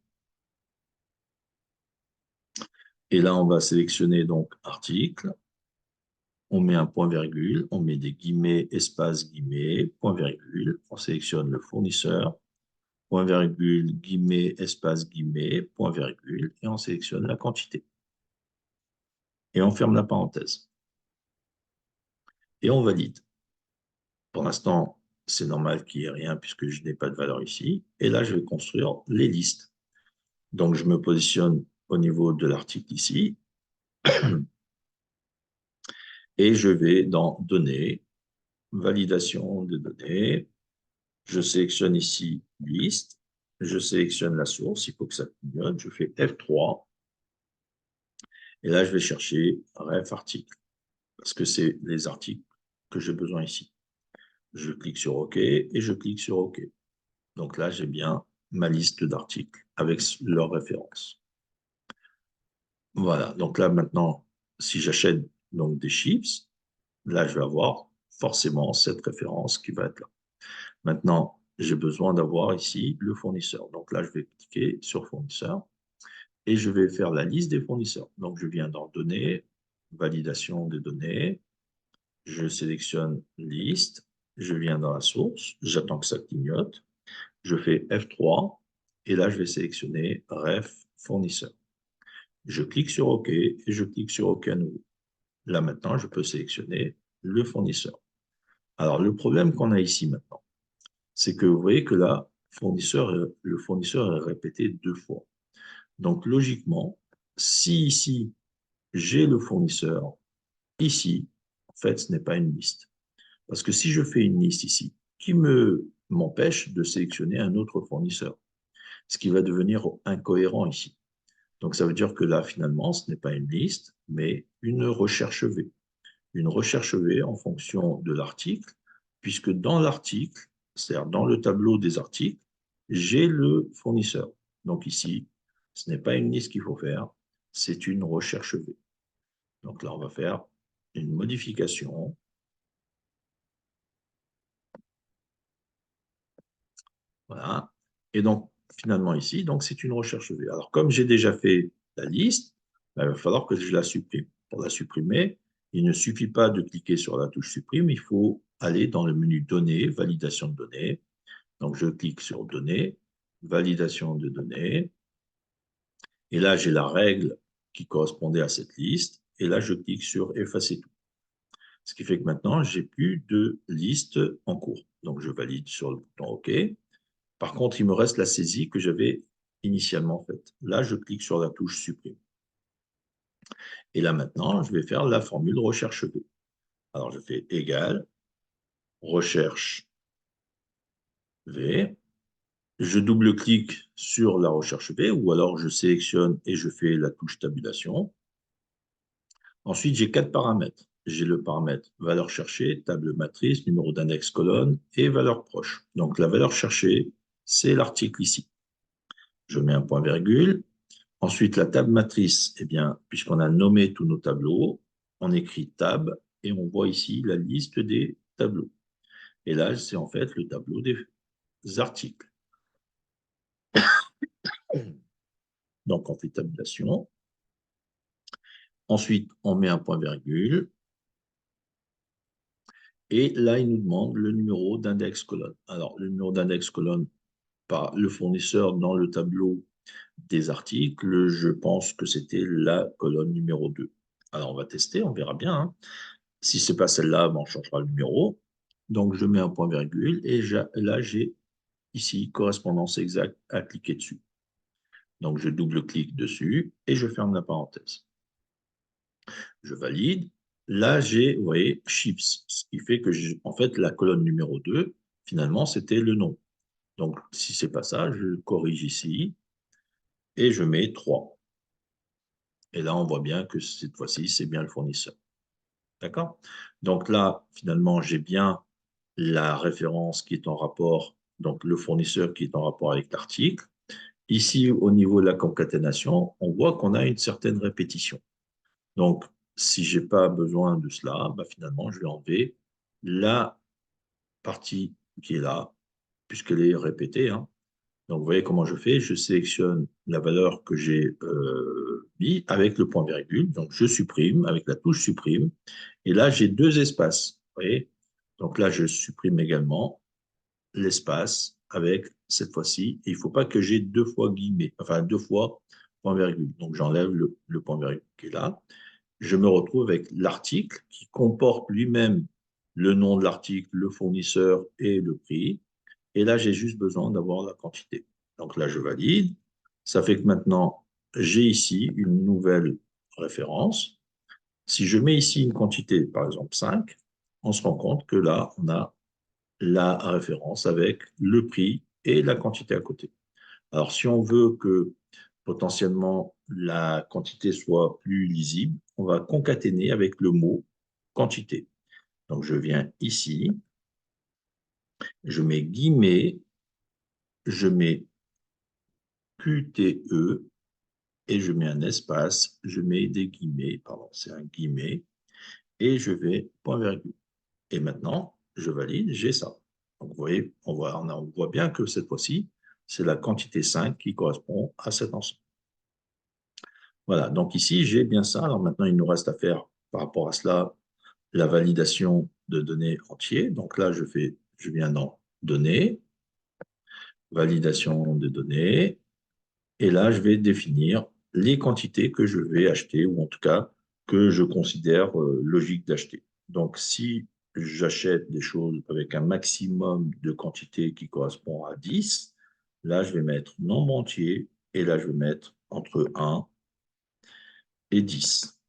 Et là, on va sélectionner donc article. On met un point-virgule, on met des guillemets, espace, guillemets, point-virgule. On sélectionne le fournisseur, point-virgule, guillemets, espace, guillemets, point-virgule, et on sélectionne la quantité. Et on ferme la parenthèse. Et on valide. Pour l'instant, c'est normal qu'il n'y ait rien puisque je n'ai pas de valeur ici. Et là, je vais construire les listes. Donc, je me positionne au niveau de l'article ici et je vais dans Données, Validation de données. Je sélectionne ici Liste. Je sélectionne la source. Il faut que ça clignote. Je fais F3. Et là, je vais chercher Ref article parce que c'est les articles que j'ai besoin ici. Je clique sur OK et je clique sur OK. Donc là, j'ai bien ma liste d'articles avec leurs références. Voilà, donc là maintenant, si j'achète donc des chips, là je vais avoir forcément cette référence qui va être là. Maintenant, j'ai besoin d'avoir ici le fournisseur. Donc là, je vais cliquer sur fournisseur et je vais faire la liste des fournisseurs. Donc je viens dans Données, Validation des données, je sélectionne Liste, je viens dans la source, j'attends que ça clignote, je fais F3 et là je vais sélectionner Ref fournisseur. Je clique sur OK et je clique sur OK à nouveau. Là, maintenant, je peux sélectionner le fournisseur. Alors, le problème qu'on a ici maintenant, c'est que vous voyez que là, le fournisseur est répété 2 fois. Donc, logiquement, si ici, j'ai le fournisseur, ici, en fait, ce n'est pas une liste. Parce que si je fais une liste ici, qui m'empêche de sélectionner un autre fournisseur, ce qui va devenir incohérent ici. Donc, ça veut dire que là, finalement, ce n'est pas une liste, mais une recherche V. Une recherche V en fonction de l'article, puisque dans l'article, c'est-à-dire dans le tableau des articles, j'ai le fournisseur. Donc ici, ce n'est pas une liste qu'il faut faire, c'est une recherche V. Donc là, on va faire une modification. Voilà. Et donc, finalement, ici, donc c'est une recherche V. Alors, comme j'ai déjà fait la liste, ben, il va falloir que je la supprime. Pour la supprimer, il ne suffit pas de cliquer sur la touche supprime, il faut aller dans le menu Données, Validation de données. Donc, je clique sur Données, Validation de données. Et là, j'ai la règle qui correspondait à cette liste. Et là, je clique sur Effacer tout. Ce qui fait que maintenant, j'ai plus de liste en cours. Donc, je valide sur le bouton OK. Par contre, il me reste la saisie que j'avais initialement faite. Là, je clique sur la touche Supprime. Et là, maintenant, je vais faire la formule recherche V. Alors, je fais égal, recherche V. Je double-clique sur la recherche V, ou alors je sélectionne et je fais la touche tabulation. Ensuite, j'ai 4 paramètres. J'ai le paramètre valeur cherchée, table matrice, numéro d'index colonne et valeur proche. Donc, la valeur cherchée, c'est l'article ici. Je mets un point-virgule. Ensuite, la table matrice, eh bien, puisqu'on a nommé tous nos tableaux, on écrit tab et on voit ici la liste des tableaux. Et là, c'est en fait le tableau des articles. Donc, on fait tabulation. Ensuite, on met un point-virgule. Et là, il nous demande le numéro d'index colonne. Alors, le numéro d'index colonne par le fournisseur dans le tableau des articles, je pense que c'était la colonne numéro 2. Alors, on va tester, on verra bien. Hein. Si ce n'est pas celle-là, ben, on changera le numéro. Donc, je mets un point-virgule et là, j'ai ici correspondance exacte à cliquer dessus. Donc, je double-clique dessus et je ferme la parenthèse. Je valide. Là, j'ai, vous voyez, chips, ce qui fait que, en fait, la colonne numéro 2, finalement, c'était le nom. Donc, si ce n'est pas ça, je corrige ici et je mets 3. Et là, on voit bien que cette fois-ci, c'est bien le fournisseur. D'accord? Donc là, finalement, j'ai bien la référence qui est en rapport, donc le fournisseur qui est en rapport avec l'article. Ici, au niveau de la concaténation, on voit qu'on a une certaine répétition. Donc, si je n'ai pas besoin de cela, bah, finalement, je vais enlever la partie qui est là, puisqu'elle est répétée, hein. Donc, vous voyez comment je fais. Je sélectionne la valeur que j'ai mis avec le point virgule. Donc, je supprime avec la touche supprime. Et là, j'ai deux espaces. Vous voyez? Donc là, je supprime également l'espace avec cette fois-ci. Il ne faut pas que j'ai deux fois guillemets, enfin deux fois point virgule. Donc, j'enlève le point virgule qui est là. Je me retrouve avec l'article qui comporte lui-même le nom de l'article, le fournisseur et le prix. Et là, j'ai juste besoin d'avoir la quantité. Donc là, je valide. Ça fait que maintenant, j'ai ici une nouvelle référence. Si je mets ici une quantité, par exemple 5, on se rend compte que là, on a la référence avec le prix et la quantité à côté. Alors, si on veut que potentiellement la quantité soit plus lisible, on va concaténer avec le mot quantité. Donc, je viens ici, je mets guillemets, je mets QTE et je mets un espace, je mets des guillemets, pardon, c'est un guillemet, et je vais point virgule. Et maintenant, je valide, j'ai ça. Donc, vous voyez, on voit bien que cette fois-ci, c'est la quantité 5 qui correspond à cet ensemble. Voilà, donc ici, j'ai bien ça. Alors maintenant, il nous reste à faire par rapport à cela la validation de données entières. Donc là, je viens dans données, validation de données, et là, je vais définir les quantités que je vais acheter, ou en tout cas que je considère logique d'acheter. Donc si j'achète des choses avec un maximum de quantité qui correspond à 10, là, je vais mettre nombre entier, et là, je vais mettre entre 1 et 10.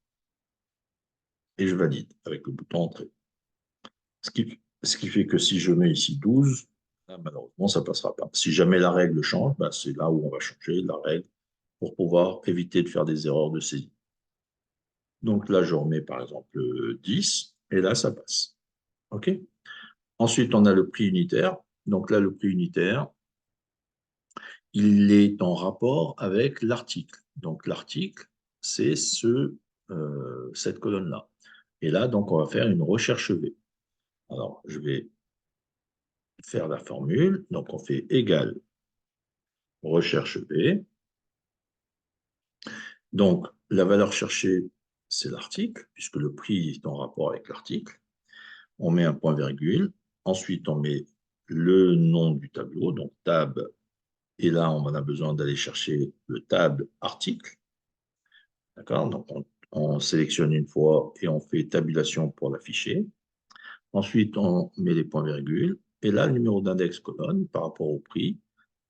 Et je valide avec le bouton Entrée. Ce qui fait que si je mets ici 12, là, malheureusement, ça ne passera pas. Si jamais la règle change, bah, c'est là où on va changer la règle pour pouvoir éviter de faire des erreurs de saisie. Donc là, je remets par exemple 10, et là, ça passe. OK? Ensuite, on a le prix unitaire. Donc là, le prix unitaire, il est en rapport avec l'article. Donc l'article, c'est cette colonne-là. Et là, donc, on va faire une recherche V. Alors, je vais faire la formule. Donc, on fait égal recherche V. Donc, la valeur cherchée, c'est l'article, puisque le prix est en rapport avec l'article. On met un point virgule. Ensuite, on met le nom du tableau, donc tab. Et là, on a besoin d'aller chercher le tab article. D'accord? Donc, on sélectionne une fois et on fait tabulation pour l'afficher. Ensuite, on met les points virgules. Et là, le numéro d'index colonne par rapport au prix,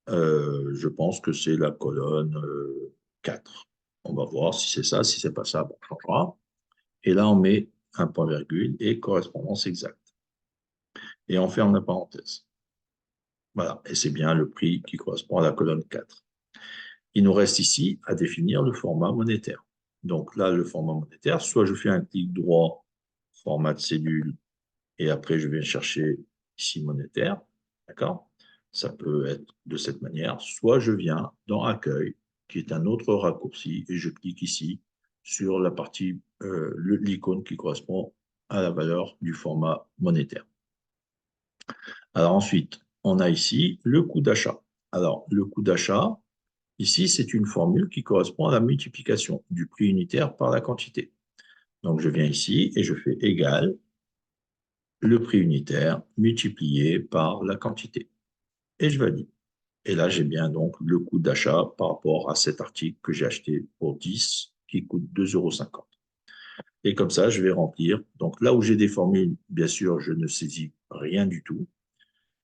je pense que c'est la colonne 4. On va voir si c'est ça. Si c'est pas ça, on changera. Et là, on met un point virgule et correspondance exacte. Et on ferme la parenthèse. Voilà, et c'est bien le prix qui correspond à la colonne 4. Il nous reste ici à définir le format monétaire. Donc là, le format monétaire, soit je fais un clic droit, format de cellule, et après je vais chercher ici monétaire, d'accord? Ça peut être de cette manière, soit je viens dans accueil, qui est un autre raccourci, et je clique ici sur la partie, l'icône qui correspond à la valeur du format monétaire. Alors ensuite, on a ici le coût d'achat. Alors, le coût d'achat, ici, c'est une formule qui correspond à la multiplication du prix unitaire par la quantité. Donc, je viens ici et je fais égal le prix unitaire multiplié par la quantité. Et je valide. Et là, j'ai bien donc le coût d'achat par rapport à cet article que j'ai acheté pour 10 qui coûte 2,50 €. Et comme ça, je vais remplir. Donc là où j'ai des formules, bien sûr, je ne saisis rien du tout.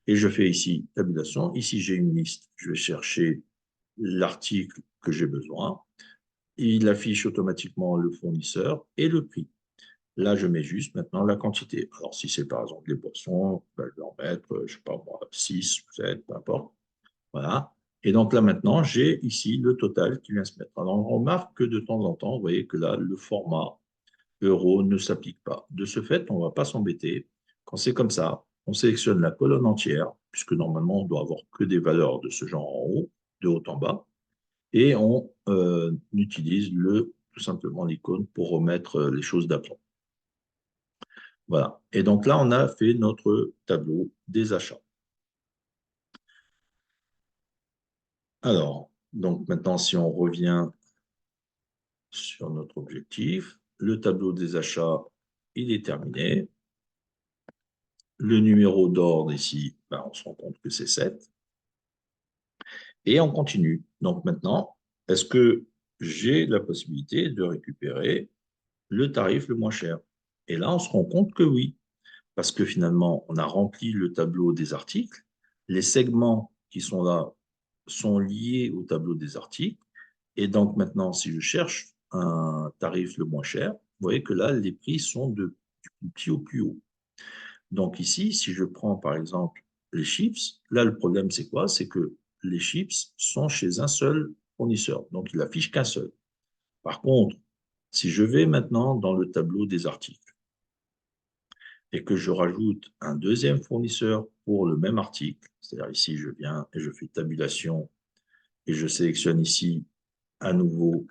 Et je fais ici tabulation. Ici, j'ai une liste. Je vais chercher l'article que j'ai besoin. Il affiche automatiquement le fournisseur et le prix. Là, je mets juste maintenant la quantité. Alors, si c'est par exemple des boissons, ben, je vais en mettre, je ne sais pas moi, 6 ou 7, peu importe. Voilà. Et donc là, maintenant, j'ai ici le total qui vient se mettre. Alors, on remarque que de temps en temps, vous voyez que là, le format euro ne s'applique pas. De ce fait, on ne va pas s'embêter. Quand c'est comme ça, on sélectionne la colonne entière, puisque normalement, on doit avoir que des valeurs de ce genre en haut, de haut en bas, et on utilise tout simplement l'icône pour remettre les choses d'aplomb. Voilà. Et donc là, on a fait notre tableau des achats. Alors, donc maintenant, si on revient sur notre objectif, le tableau des achats, il est terminé. Le numéro d'ordre ici, ben, on se rend compte que c'est 7. Et on continue. Donc maintenant, est-ce que j'ai la possibilité de récupérer le tarif le moins cher? Et là, on se rend compte que oui, parce que finalement, on a rempli le tableau des articles. Les segments qui sont là sont liés au tableau des articles. Et donc maintenant, si je cherche un tarif le moins cher, vous voyez que là, les prix sont du plus petit au plus haut. Donc ici, si je prends par exemple les chips, là, le problème, c'est quoi? C'est que les chips sont chez un seul fournisseur. Donc, il affiche qu'un seul. Par contre, si je vais maintenant dans le tableau des articles et que je rajoute un deuxième fournisseur pour le même article, c'est-à-dire ici, je viens et je fais tabulation et je sélectionne ici à nouveau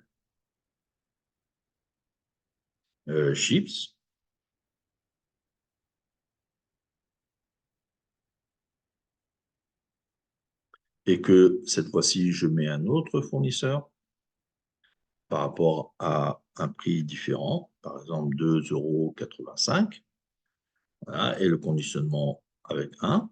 chips, et que cette fois-ci, je mets un autre fournisseur par rapport à un prix différent, par exemple 2,85 €, voilà, et le conditionnement avec 1.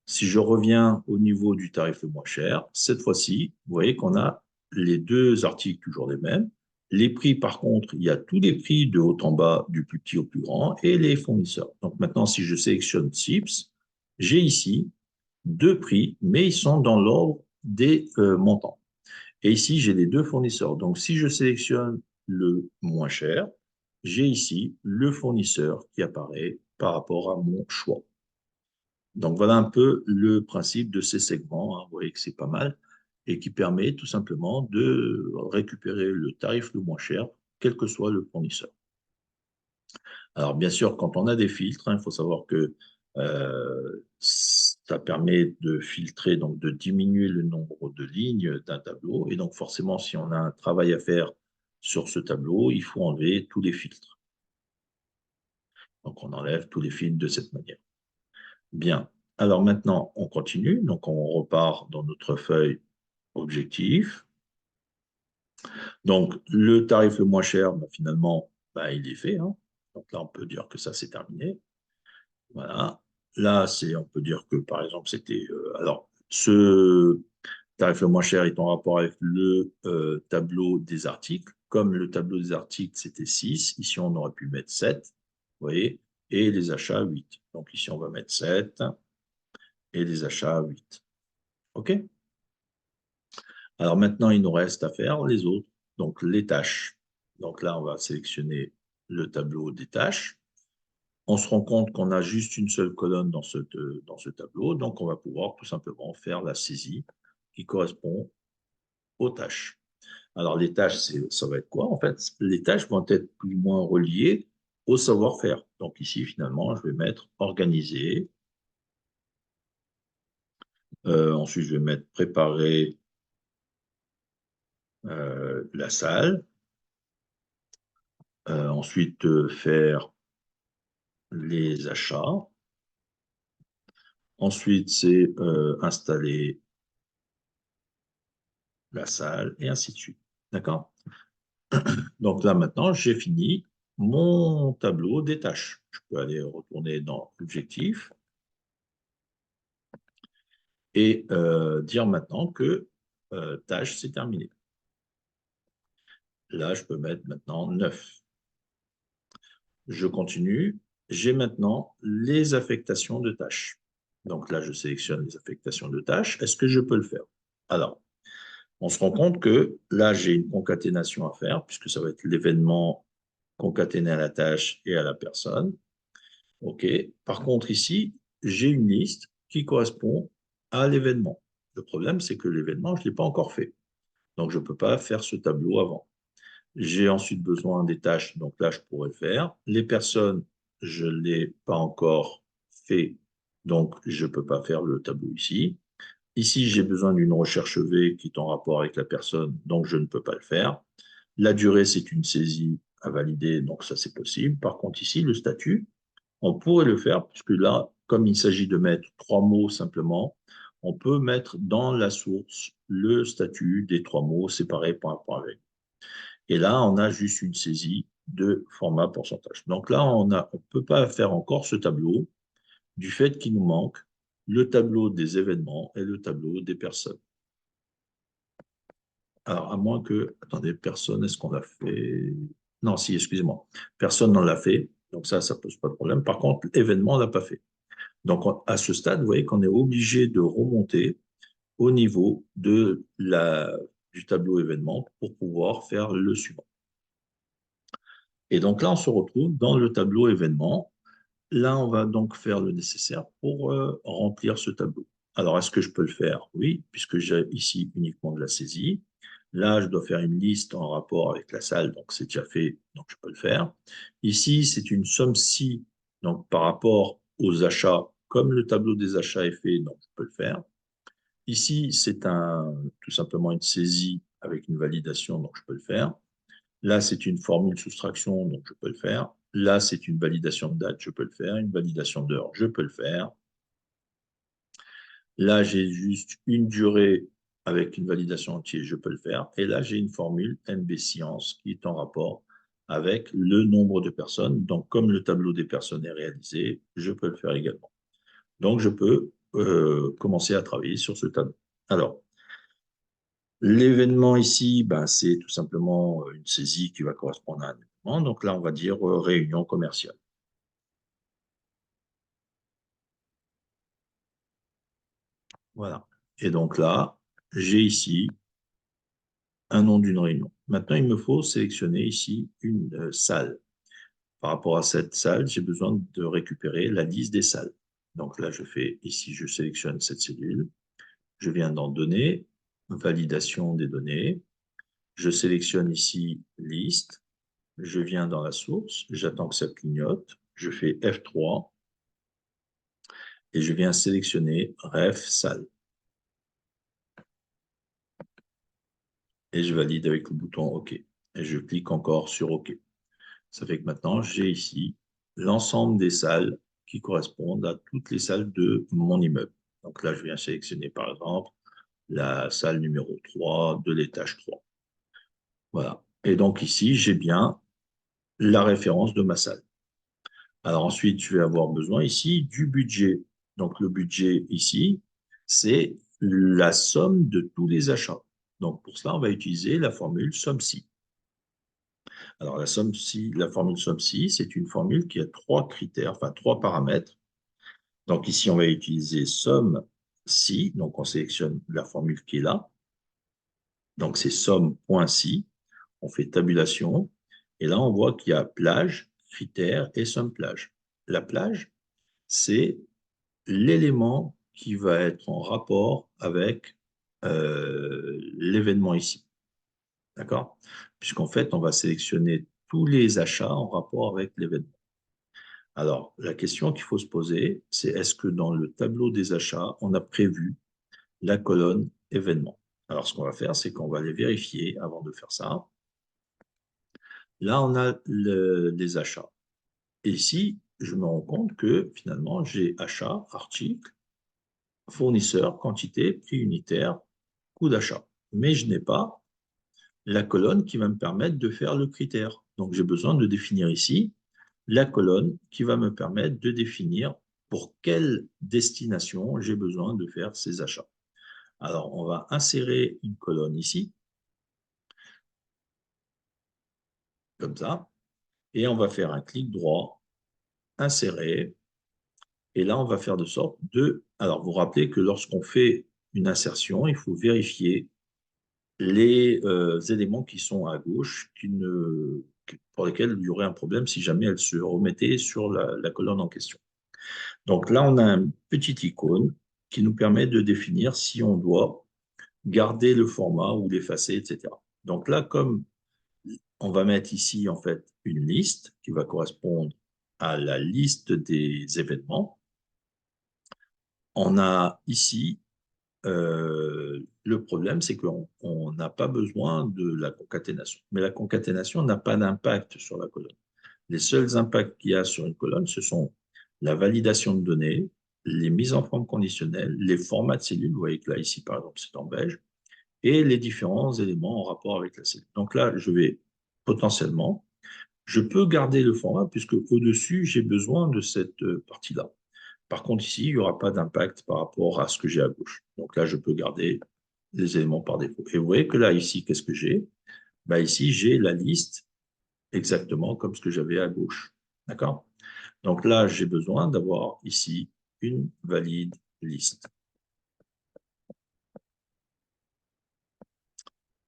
Si je reviens au niveau du tarif le moins cher, cette fois-ci, vous voyez qu'on a les deux articles toujours les mêmes. Les prix, par contre, il y a tous les prix de haut en bas, du plus petit au plus grand, et les fournisseurs. Donc maintenant, si je sélectionne CIPS, j'ai ici deux prix, mais ils sont dans l'ordre des montants. Et ici, j'ai les deux fournisseurs. Donc, si je sélectionne le moins cher, j'ai ici le fournisseur qui apparaît par rapport à mon choix. Donc, voilà un peu le principe de ces segments, hein. Vous voyez que c'est pas mal et qui permet tout simplement de récupérer le tarif le moins cher, quel que soit le fournisseur. Alors, bien sûr, quand on a des filtres, hein, il faut savoir que ça permet de filtrer, donc de diminuer le nombre de lignes d'un tableau. Et donc, forcément, si on a un travail à faire sur ce tableau, il faut enlever tous les filtres. Donc, on enlève tous les filtres de cette manière. Bien. Alors maintenant, on continue. Donc, on repart dans notre feuille objectif. Donc, le tarif le moins cher, ben, finalement, ben, il est fait, hein. Donc là, on peut dire que ça, c'est terminé. Voilà. Là, on peut dire que, par exemple, c'était... alors, ce tarif le moins cher est en rapport avec le tableau des articles. Comme le tableau des articles, c'était 6, ici, on aurait pu mettre 7, vous voyez, et les achats, 8. Donc ici, on va mettre 7 et les achats, 8. OK? Alors maintenant, il nous reste à faire les autres. Donc, les tâches. Donc là, on va sélectionner le tableau des tâches. On se rend compte qu'on a juste une seule colonne dans ce tableau. Donc, on va pouvoir tout simplement faire la saisie qui correspond aux tâches. Alors, les tâches, ça va être quoi? En fait, les tâches vont être plus ou moins reliées au savoir-faire. Donc ici, finalement, je vais mettre organiser. Ensuite, je vais mettre préparer la salle. Ensuite, faire les achats. Ensuite, c'est installer la salle et ainsi de suite. D'accord? Donc là, maintenant, j'ai fini mon tableau des tâches. Je peux aller retourner dans l'objectif et dire maintenant que tâche, c'est terminé. Là, je peux mettre maintenant 9. Je continue. J'ai maintenant les affectations de tâches. Donc là, je sélectionne les affectations de tâches. Est-ce que je peux le faire? Alors, on se rend compte que là, j'ai une concaténation à faire, puisque ça va être l'événement concaténé à la tâche et à la personne. OK. Par contre, ici, j'ai une liste qui correspond à l'événement. Le problème, c'est que l'événement, je ne l'ai pas encore fait. Donc, je ne peux pas faire ce tableau avant. J'ai ensuite besoin des tâches, donc là, je pourrais le faire. Les personnes, je ne l'ai pas encore fait, donc je ne peux pas faire le tableau ici. Ici, j'ai besoin d'une recherche V qui est en rapport avec la personne, donc je ne peux pas le faire. La durée, c'est une saisie à valider, donc ça, c'est possible. Par contre, ici, le statut, on pourrait le faire, puisque là, comme il s'agit de mettre 3 mots simplement, on peut mettre dans la source le statut des 3 mots séparés par un point avec. Et là, on a juste une saisie de format pourcentage. Donc là, on ne peut pas faire encore ce tableau du fait qu'il nous manque le tableau des événements et le tableau des personnes. Alors, à moins que... Attendez, personne, est-ce qu'on l'a fait? Non, si, excusez-moi. Personne n'en l'a fait. Donc ça ne pose pas de problème. Par contre, l'événement, on ne l'a pas fait. Donc, à ce stade, vous voyez qu'on est obligé de remonter au niveau du tableau événement pour pouvoir faire le suivant. Et donc là, on se retrouve dans le tableau événement. Là, on va donc faire le nécessaire pour remplir ce tableau. Alors, est-ce que je peux le faire? Oui, puisque j'ai ici uniquement de la saisie. Là, je dois faire une liste en rapport avec la salle, donc c'est déjà fait, donc je peux le faire. Ici, c'est une somme-ci, donc par rapport aux achats, comme le tableau des achats est fait, donc je peux le faire. Ici, c'est tout simplement une saisie avec une validation, donc je peux le faire. Là, c'est une formule soustraction, donc je peux le faire. Là, c'est une validation de date, je peux le faire. Une validation d'heure, je peux le faire. Là, j'ai juste une durée avec une validation entière, je peux le faire. Et là, j'ai une formule MB Science qui est en rapport avec le nombre de personnes. Donc, comme le tableau des personnes est réalisé, je peux le faire également. Donc, je peux commencer à travailler sur ce tableau. Alors, l'événement ici, ben, c'est tout simplement une saisie qui va correspondre à un événement. Donc là, on va dire réunion commerciale. Voilà. Et donc là, j'ai ici un nom d'une réunion. Maintenant, il me faut sélectionner ici une salle. Par rapport à cette salle, j'ai besoin de récupérer la liste des salles. Donc là, je fais ici, je sélectionne cette cellule. Je viens dans Données, validation des données. Je sélectionne ici liste. Je viens dans la source. J'attends que ça clignote. Je fais F3 et je viens sélectionner ref salle. Et je valide avec le bouton OK. Et je clique encore sur OK. Ça fait que maintenant, j'ai ici l'ensemble des salles qui correspondent à toutes les salles de mon immeuble. Donc là, je viens sélectionner par exemple la salle numéro 3 de l'étage 3. Voilà. Et donc ici, j'ai bien la référence de ma salle. Alors ensuite, je vais avoir besoin ici du budget. Donc le budget ici, c'est la somme de tous les achats. Donc pour cela, on va utiliser la formule somme-ci. Alors la formule somme-ci, c'est une formule qui a 3 critères, enfin 3 paramètres. Donc ici, on va utiliser somme-ci. Donc on sélectionne la formule qui est là. Donc c'est somme.ci. On fait tabulation. Et là, on voit qu'il y a plage, critère et somme plage. La plage, c'est l'élément qui va être en rapport avec l'événement ici. D'accord? Puisqu'en fait, on va sélectionner tous les achats en rapport avec l'événement. Alors, la question qu'il faut se poser, c'est est-ce que dans le tableau des achats, on a prévu la colonne événement? Alors, ce qu'on va faire, c'est qu'on va les vérifier avant de faire ça. Là, on a les achats. Et ici, je me rends compte que finalement, j'ai achat, article, fournisseur, quantité, prix unitaire, coût d'achat. Mais je n'ai pas la colonne qui va me permettre de faire le critère. Donc, j'ai besoin de définir ici la colonne qui va me permettre de définir pour quelle destination j'ai besoin de faire ces achats. Alors, on va insérer une colonne ici, comme ça, et on va faire un clic droit, insérer, et là, on va faire de sorte de... Alors, vous vous rappelez que lorsqu'on fait une insertion, il faut vérifier les éléments qui sont à gauche pour lesquels il y aurait un problème si jamais elles se remettaient sur la colonne en question. Donc là, on a une petite icône qui nous permet de définir si on doit garder le format ou l'effacer, etc. Donc là, comme on va mettre ici, en fait, une liste qui va correspondre à la liste des événements, on a ici, le problème, c'est qu'on n'a pas besoin de la concaténation. Mais la concaténation n'a pas d'impact sur la colonne. Les seuls impacts qu'il y a sur une colonne, ce sont la validation de données, les mises en forme conditionnelles, les formats de cellules, vous voyez que là, ici, par exemple, c'est en beige, et les différents éléments en rapport avec la cellule. Donc là, je vais potentiellement, je peux garder le format puisque au-dessus, j'ai besoin de cette partie-là. Par contre, ici, il n'y aura pas d'impact par rapport à ce que j'ai à gauche. Donc là, je peux garder les éléments par défaut. Et vous voyez que là, ici, qu'est-ce que j'ai? Ben, ici, j'ai la liste exactement comme ce que j'avais à gauche. D'accord? Donc là, j'ai besoin d'avoir ici une valide liste.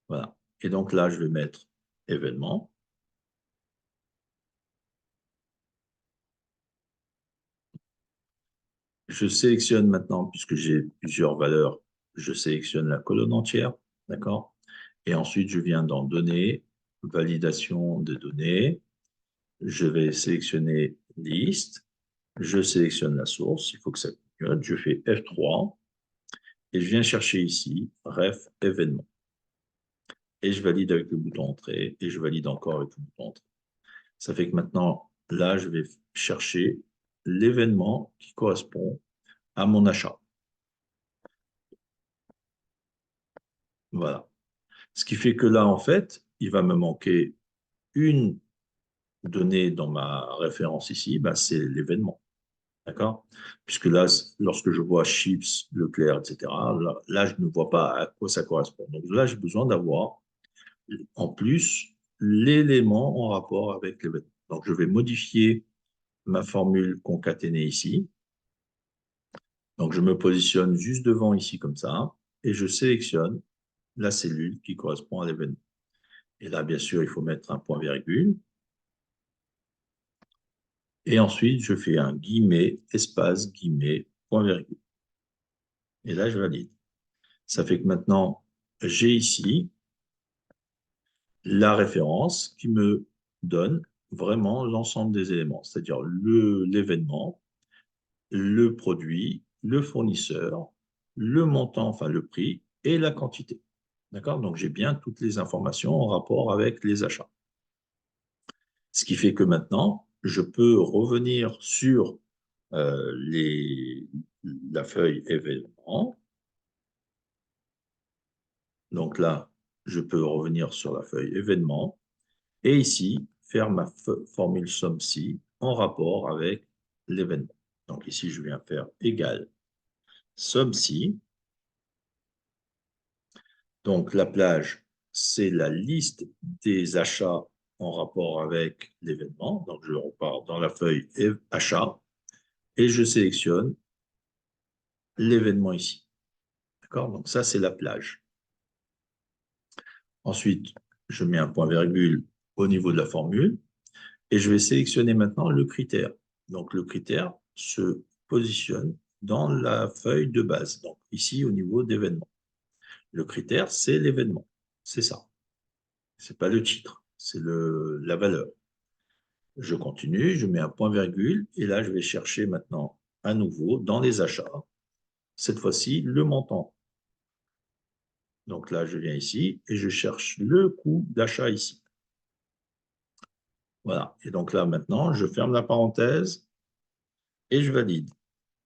Voilà. Et donc là, je vais mettre événement. Je sélectionne maintenant, puisque j'ai plusieurs valeurs, je sélectionne la colonne entière. D'accord? Et ensuite, je viens dans Données, validation des données. Je vais sélectionner liste. Je sélectionne la source. Il faut que ça clignote. Je fais F3 et je viens chercher ici ref événement. Et je valide avec le bouton entrée et je valide encore avec le bouton entrée. Ça fait que maintenant, là, je vais chercher l'événement qui correspond à mon achat. Voilà. Ce qui fait que là, en fait, il va me manquer une donnée dans ma référence ici, ben, c'est l'événement. D'accord? Puisque là, lorsque je vois chips, Leclerc, etc., là, je ne vois pas à quoi ça correspond. Donc là, j'ai besoin d'avoir, en plus, l'élément en rapport avec l'événement. Donc, je vais modifier ma formule concaténée ici. Donc, je me positionne juste devant ici comme ça, et je sélectionne la cellule qui correspond à l'événement. Et là, bien sûr, il faut mettre un point-virgule. Et ensuite, je fais un guillemet, espace, guillemet, point-virgule. Et là, je valide. Ça fait que maintenant, j'ai ici la référence qui me donne vraiment l'ensemble des éléments, c'est-à-dire l'événement, le produit, le fournisseur, le montant, enfin le prix et la quantité. D'accord? Donc, j'ai bien toutes les informations en rapport avec les achats. Ce qui fait que maintenant, je peux revenir sur la feuille événement. Donc là, je peux revenir sur la feuille événement et ici, faire ma formule somme-ci en rapport avec l'événement. Donc ici, je viens faire égal somme-ci. Donc la plage, c'est la liste des achats en rapport avec l'événement. Donc je repars dans la feuille achat et je sélectionne l'événement ici. D'accord? Donc ça, c'est la plage. Ensuite, je mets un point-virgule au niveau de la formule et je vais sélectionner maintenant le critère. Donc le critère se positionne dans la feuille de base, donc ici au niveau d'événement. Le critère, c'est l'événement, c'est ça. Ce n'est pas le titre, c'est la valeur. Je continue, je mets un point-virgule et là, je vais chercher maintenant à nouveau dans les achats, cette fois-ci, le montant. Donc là, je viens ici et je cherche le coût d'achat ici. Voilà. Et donc là, maintenant, je ferme la parenthèse et je valide.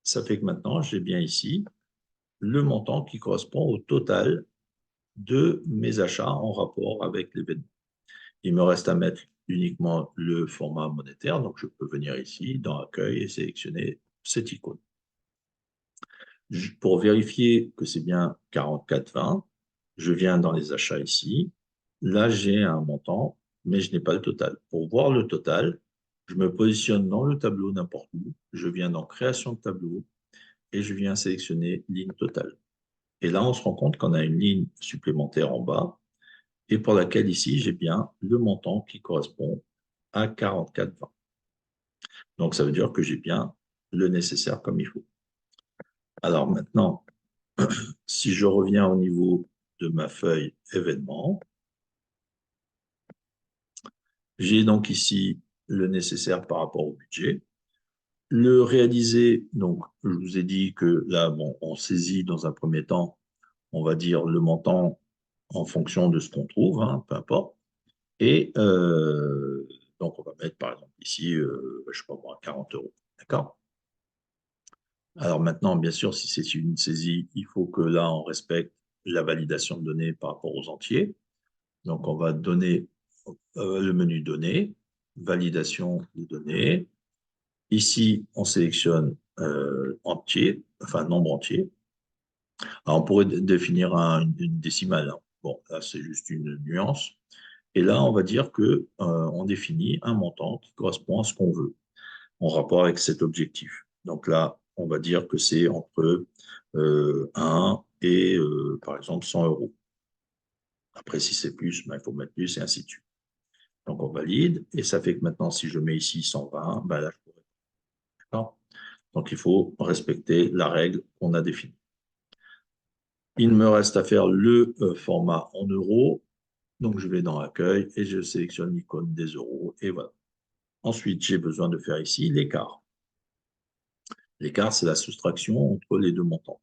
Ça fait que maintenant, j'ai bien ici le montant qui correspond au total de mes achats en rapport avec l'événement. Il me reste à mettre uniquement le format monétaire, donc je peux venir ici dans Accueil et sélectionner cette icône. Pour vérifier que c'est bien 44,20, je viens dans les achats ici. Là, j'ai un montant, mais je n'ai pas le total. Pour voir le total, je me positionne dans le tableau n'importe où. Je viens dans Création de tableau et je viens sélectionner ligne totale. Et là, on se rend compte qu'on a une ligne supplémentaire en bas et pour laquelle ici, j'ai bien le montant qui correspond à 44,20. Donc, ça veut dire que j'ai bien le nécessaire comme il faut. Alors maintenant, si je reviens au niveau de ma feuille événement, j'ai donc ici le nécessaire par rapport au budget. Le réaliser, donc je vous ai dit que là, bon, on saisit dans un premier temps, on va dire le montant en fonction de ce qu'on trouve, hein, peu importe. Et donc, on va mettre par exemple ici, je sais pas moi, 40 euros. D'accord? Alors maintenant, bien sûr, si c'est une saisie, il faut que là, on respecte la validation de données par rapport aux entiers. Donc, on va donner le menu données, validation de données. Ici, on sélectionne entier, enfin nombre entier. Alors, on pourrait définir une décimale, hein. Bon, là, c'est juste une nuance. Et là, on va dire que on définit un montant qui correspond à ce qu'on veut en rapport avec cet objectif. Donc là, on va dire que c'est entre 1 et, par exemple, 100 euros. Après, si c'est plus, ben, il faut mettre plus et ainsi de suite. Donc, on valide. Et ça fait que maintenant, si je mets ici 120, ben là, je pourrais. D'accord. Donc, il faut respecter la règle qu'on a définie. Il me reste à faire le format en euros. Donc, je vais dans Accueil et je sélectionne l'icône des euros. Et voilà. Ensuite, j'ai besoin de faire ici l'écart. L'écart, c'est la soustraction entre les deux montants.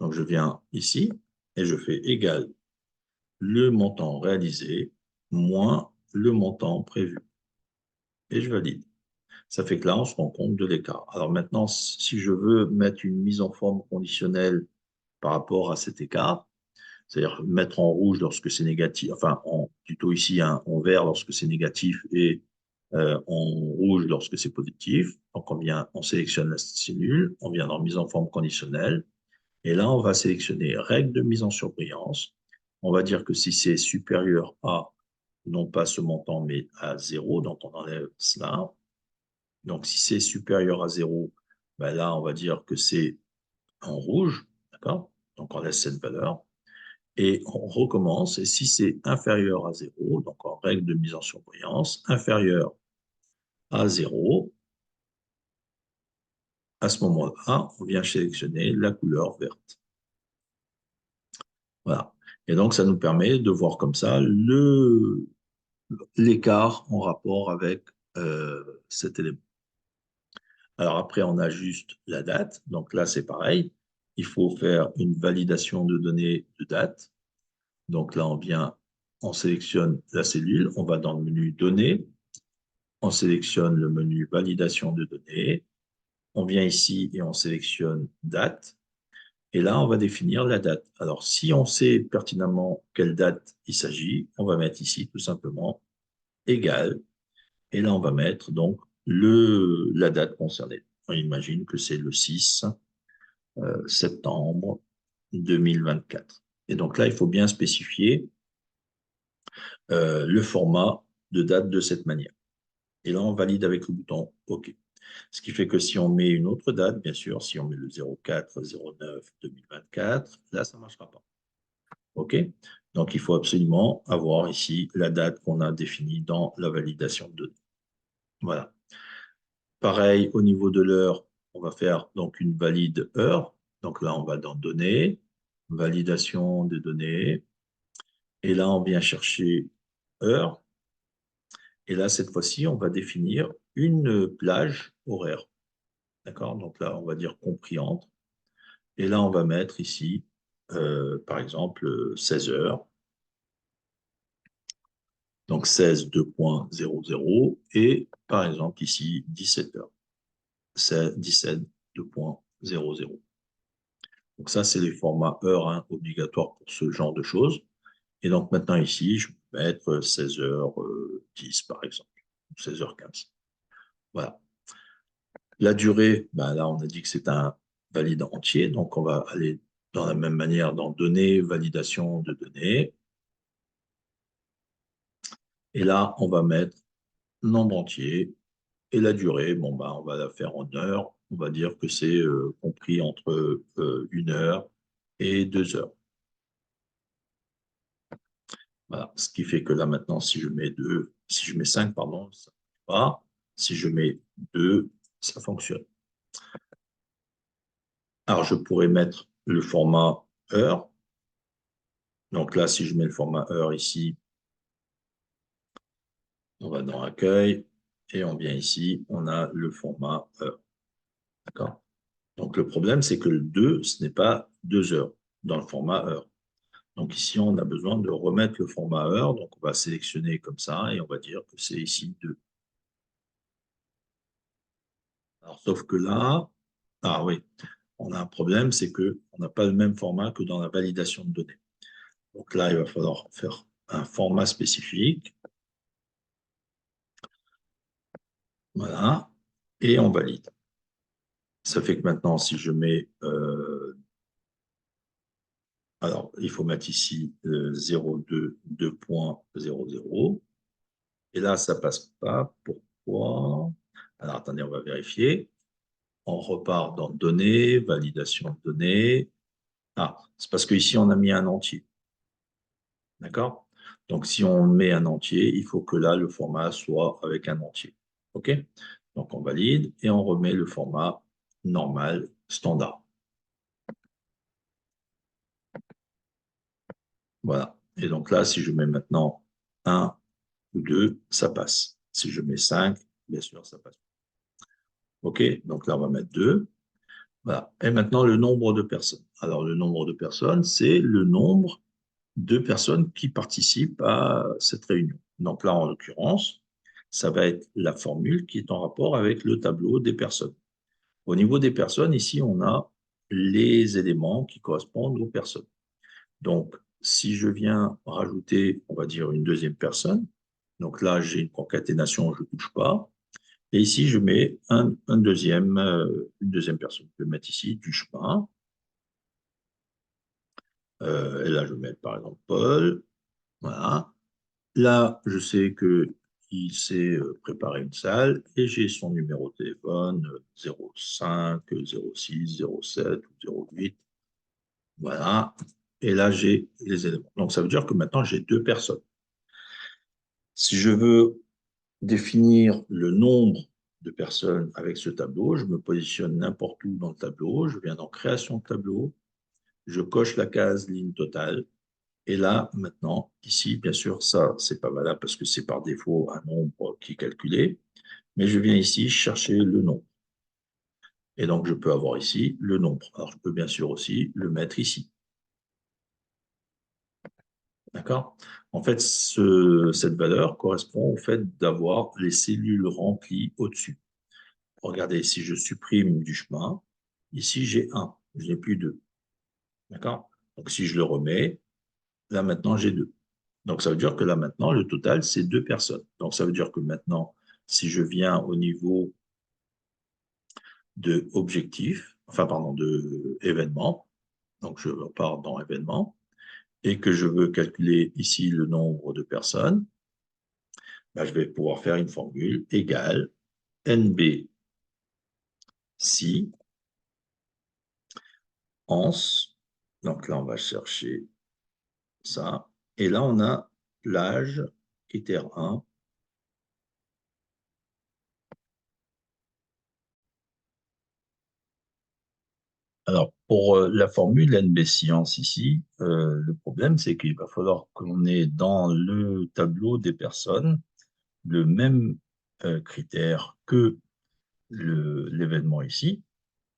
Donc, je viens ici et je fais égal le montant réalisé moins le montant prévu. Et je valide. Ça fait que là, on se rend compte de l'écart. Alors maintenant, si je veux mettre une mise en forme conditionnelle par rapport à cet écart, c'est-à-dire mettre en rouge lorsque c'est négatif, enfin plutôt ici en vert lorsque c'est négatif et en rouge lorsque c'est positif. Donc on sélectionne la cellule, on vient dans mise en forme conditionnelle, et là on va sélectionner règle de mise en surbrillance. On va dire que si c'est supérieur à, non pas ce montant, mais à 0, donc on enlève cela. Donc si c'est supérieur à 0, ben là on va dire que c'est en rouge, d'accord? Donc on laisse cette valeur. Et on recommence, et si c'est inférieur à 0, donc en règle de mise en surbrillance, inférieur à 0, à ce moment-là, on vient sélectionner la couleur verte. Voilà. Et donc, ça nous permet de voir comme ça l'écart en rapport avec cet élément. Alors après, on a juste la date. Donc là, c'est pareil. Il faut faire une validation de données de date. Donc là, on sélectionne la cellule, on va dans le menu Données, on sélectionne le menu Validation de données, on vient ici et on sélectionne Date, et là, on va définir la date. Alors, si on sait pertinemment quelle date il s'agit, on va mettre ici tout simplement égal, et là, on va mettre donc la date concernée. On imagine que c'est le 6 septembre 2024. Et donc là, il faut bien spécifier le format de date de cette manière. Et là, on valide avec le bouton OK. Ce qui fait que si on met une autre date, bien sûr, si on met le 04-09-2024, là, ça ne marchera pas. OK? Donc, il faut absolument avoir ici la date qu'on a définie dans la validation de données. Voilà. Pareil, au niveau de l'heure, on va faire donc une valide heure. Donc là, on va dans Données, validation des données. Et là, on vient chercher heure. Et là, cette fois-ci, on va définir une plage horaire. D'accord? Donc là, on va dire compris entre. Et là, on va mettre ici, par exemple, 16 heures. Donc 16 2.00 et par exemple ici 17 heures. C'est 17 2.00. Donc ça, c'est les formats heures hein, obligatoires pour ce genre de choses. Et donc maintenant ici, je vais mettre 16h10 par exemple, 16h15. Voilà. La durée, ben là, on a dit que c'est un valide entier, donc on va aller dans la même manière dans données, validation de données. Et là, on va mettre nombre entier et la durée, bon, ben, on va la faire en heures. On va dire que c'est compris entre 1 heure et 2 heures. Voilà. Ce qui fait que là, maintenant, si je mets 5, pardon, ça ne va pas. Si je mets 2, ça fonctionne. Alors, je pourrais mettre le format heure. Donc là, si je mets le format heure ici, on va dans accueil et on vient ici, on a le format heure. D'accord? Donc le problème, c'est que le 2, ce n'est pas 2 heures dans le format heure. Donc ici, on a besoin de remettre le format heure. Donc on va sélectionner comme ça et on va dire que c'est ici 2. Alors, sauf que là, ah oui, on a un problème, c'est qu'on n'a pas le même format que dans la validation de données. Donc là, il va falloir faire un format spécifique. Voilà. Et on valide. Ça fait que maintenant, si je mets... alors, il faut mettre ici 0,2, 2.00. Et là, ça passe pas. Pourquoi? Alors, attendez, on va vérifier. On repart dans données, validation de données. Ah, c'est parce qu'ici, on a mis un entier. D'accord? Donc, si on met un entier, il faut que là, le format soit avec un entier. OK? Donc, on valide et on remet le format normal, standard. Voilà. Et donc là, si je mets maintenant 1 ou 2, ça passe. Si je mets 5, bien sûr, ça passe. OK? Donc là, on va mettre 2. Voilà. Et maintenant, le nombre de personnes. Alors, le nombre de personnes, c'est le nombre de personnes qui participent à cette réunion. Donc là, en l'occurrence, ça va être la formule qui est en rapport avec le tableau des personnes. Au niveau des personnes, ici, on a les éléments qui correspondent aux personnes. Donc, si je viens rajouter, on va dire, une deuxième personne, donc là, j'ai une concaténation, je ne touche pas. Et ici, je mets une deuxième personne. Je vais mettre ici du chemin. Et là, je vais mettre par exemple Paul. Voilà. Là, je sais qu'il s'est préparé une salle et j'ai son numéro de téléphone 05, 06, 07 ou 08. Voilà. Et là, j'ai les éléments. Donc, ça veut dire que maintenant, j'ai deux personnes. Si je veux définir le nombre de personnes avec ce tableau, je me positionne n'importe où dans le tableau, je viens dans création de tableau, je coche la case ligne totale, et là, maintenant, ici, bien sûr, ça, c'est pas valable parce que c'est par défaut un nombre qui est calculé, mais je viens ici chercher le nombre. Et donc, je peux avoir ici le nombre. Alors, je peux bien sûr aussi le mettre ici. D'accord? En fait, cette valeur correspond au fait d'avoir les cellules remplies au-dessus. Regardez, si je supprime du chemin, ici j'ai 1, je n'ai plus 2. D'accord? Donc si je le remets, là maintenant j'ai 2. Donc ça veut dire que là maintenant, le total, c'est 2 personnes. Donc ça veut dire que maintenant, si je viens au niveau de objectif, enfin pardon, de événement, donc je repars dans événement, et que je veux calculer ici le nombre de personnes, ben, je vais pouvoir faire une formule égale NB si ans, donc là on va chercher ça. Et là, on a l'âge, critère 1. Alors, pour la formule NB Science ici, le problème, c'est qu'il va falloir qu'on ait dans le tableau des personnes le même critère que l'événement ici,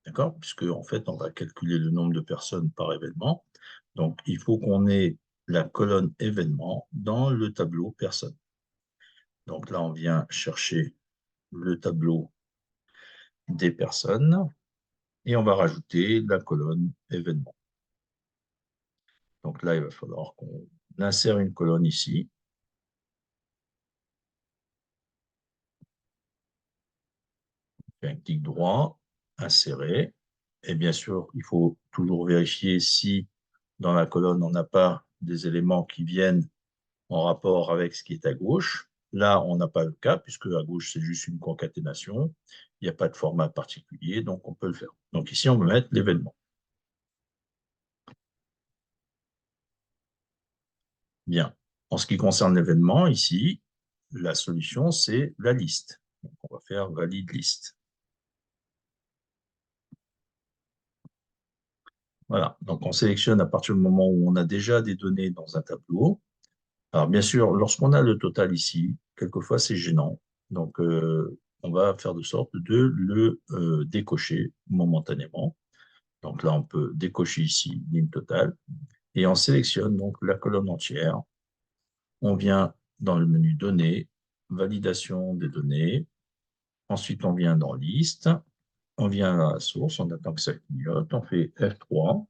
d'accord? Puisque, en fait, on va calculer le nombre de personnes par événement. Donc, il faut qu'on ait la colonne événement dans le tableau personne. Donc là, on vient chercher le tableau des personnes et on va rajouter la colonne événement. Donc là, il va falloir qu'on insère une colonne ici. On fait un clic droit, insérer. Et bien sûr, il faut toujours vérifier si dans la colonne, on n'a pas des éléments qui viennent en rapport avec ce qui est à gauche. Là, on n'a pas le cas, puisque à gauche, c'est juste une concaténation. Il n'y a pas de format particulier, donc on peut le faire. Donc ici, on va mettre l'événement. Bien. En ce qui concerne l'événement, ici, la solution, c'est la liste. Donc, on va faire valide liste. Voilà, donc on sélectionne à partir du moment où on a déjà des données dans un tableau. Alors bien sûr, lorsqu'on a le total ici, quelquefois c'est gênant. Donc on va faire de sorte de le décocher momentanément. Donc là, on peut décocher ici ligne totale et on sélectionne donc la colonne entière. On vient dans le menu Données, validation des données. Ensuite, on vient dans Liste. On vient à la source, on attend que ça clignote. On fait F3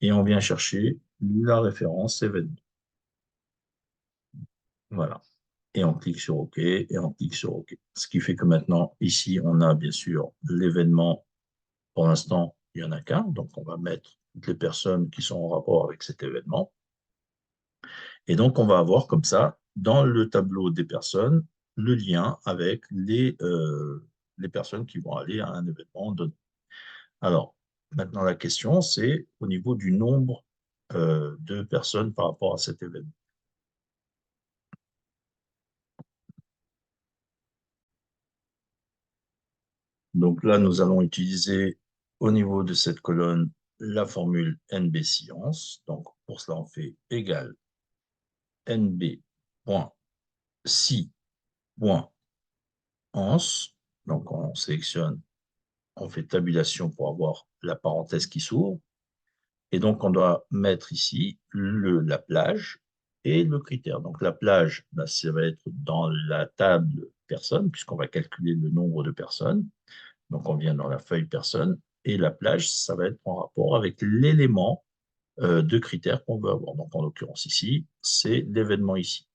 et on vient chercher la référence événement. Voilà. Et on clique sur OK et on clique sur OK. Ce qui fait que maintenant, ici, on a bien sûr l'événement. Pour l'instant, il n'y en a qu'un. Donc, on va mettre toutes les personnes qui sont en rapport avec cet événement. Et donc, on va avoir comme ça, dans le tableau des personnes, le lien avec les personnes qui vont aller à un événement donné. Alors, maintenant, la question, c'est au niveau du nombre de personnes par rapport à cet événement. Donc là, nous allons utiliser au niveau de cette colonne la formule NB Science. Donc, pour cela, on fait égal NB.si.ans. Donc, on sélectionne, on fait tabulation pour avoir la parenthèse qui s'ouvre. Et donc, on doit mettre ici la plage et le critère. Donc, la plage, ben, ça va être dans la table personne, puisqu'on va calculer le nombre de personnes. Donc, on vient dans la feuille personne. Et la plage, ça va être en rapport avec l'élément de critères qu'on veut avoir. Donc, en l'occurrence ici, c'est l'événement ici.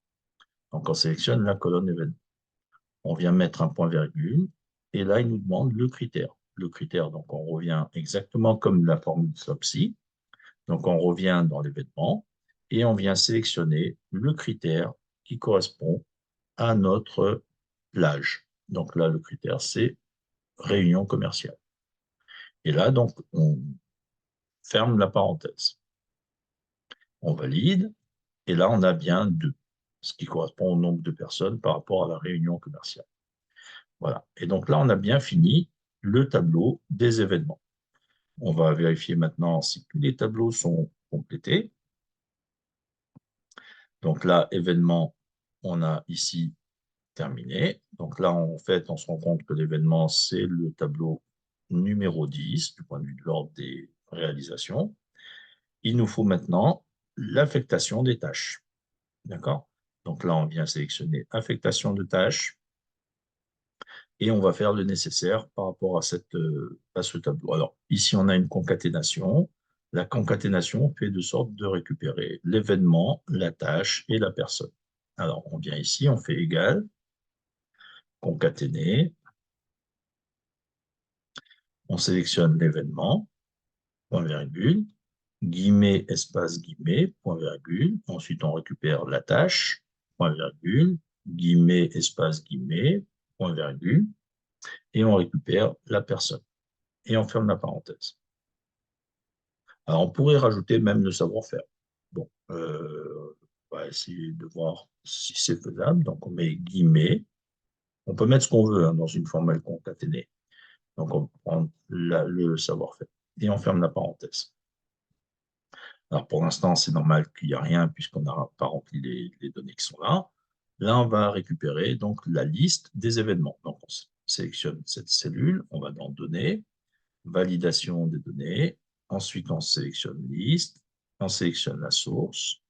Donc, on sélectionne la colonne événement. On vient mettre un point-virgule. Et là, il nous demande le critère. Le critère, donc, on revient exactement comme la formule SOPSI. Donc, on revient dans l'événement et on vient sélectionner le critère qui correspond à notre plage. Donc là, le critère, c'est réunion commerciale. Et là, donc, on ferme la parenthèse. On valide. Et là, on a bien 2, ce qui correspond au nombre de personnes par rapport à la réunion commerciale. Voilà. Et donc là, on a bien fini le tableau des événements. On va vérifier maintenant si tous les tableaux sont complétés. Donc là, événement, on a ici terminé. Donc là, en fait, on se rend compte que l'événement, c'est le tableau numéro 10 du point de vue de l'ordre des réalisations. Il nous faut maintenant l'affectation des tâches. D'accord? Donc là, on vient sélectionner affectation de tâches et on va faire le nécessaire par rapport à ce tableau. Alors, ici, on a une concaténation. La concaténation fait de sorte de récupérer l'événement, la tâche et la personne. Alors, on vient ici, on fait égal, concaténer, on sélectionne l'événement, point virgule, guillemets, espace, guillemets, point virgule. Ensuite, on récupère la tâche, point virgule, guillemets, espace, guillemets, point virgule. Et on récupère la personne. Et on ferme la parenthèse. Alors, on pourrait rajouter même le savoir-faire. Bon, on va essayer de voir si c'est faisable. Donc, on met guillemets. On peut mettre ce qu'on veut hein, dans une formule concaténée. Donc, on prend le savoir-faire. Et on ferme la parenthèse. Alors, pour l'instant, c'est normal qu'il n'y a rien puisqu'on n'a pas rempli les données qui sont là. Là, on va récupérer donc la liste des événements. Donc, on sélectionne cette cellule, on va dans Données, validation des données. Ensuite, on sélectionne liste, on sélectionne la source,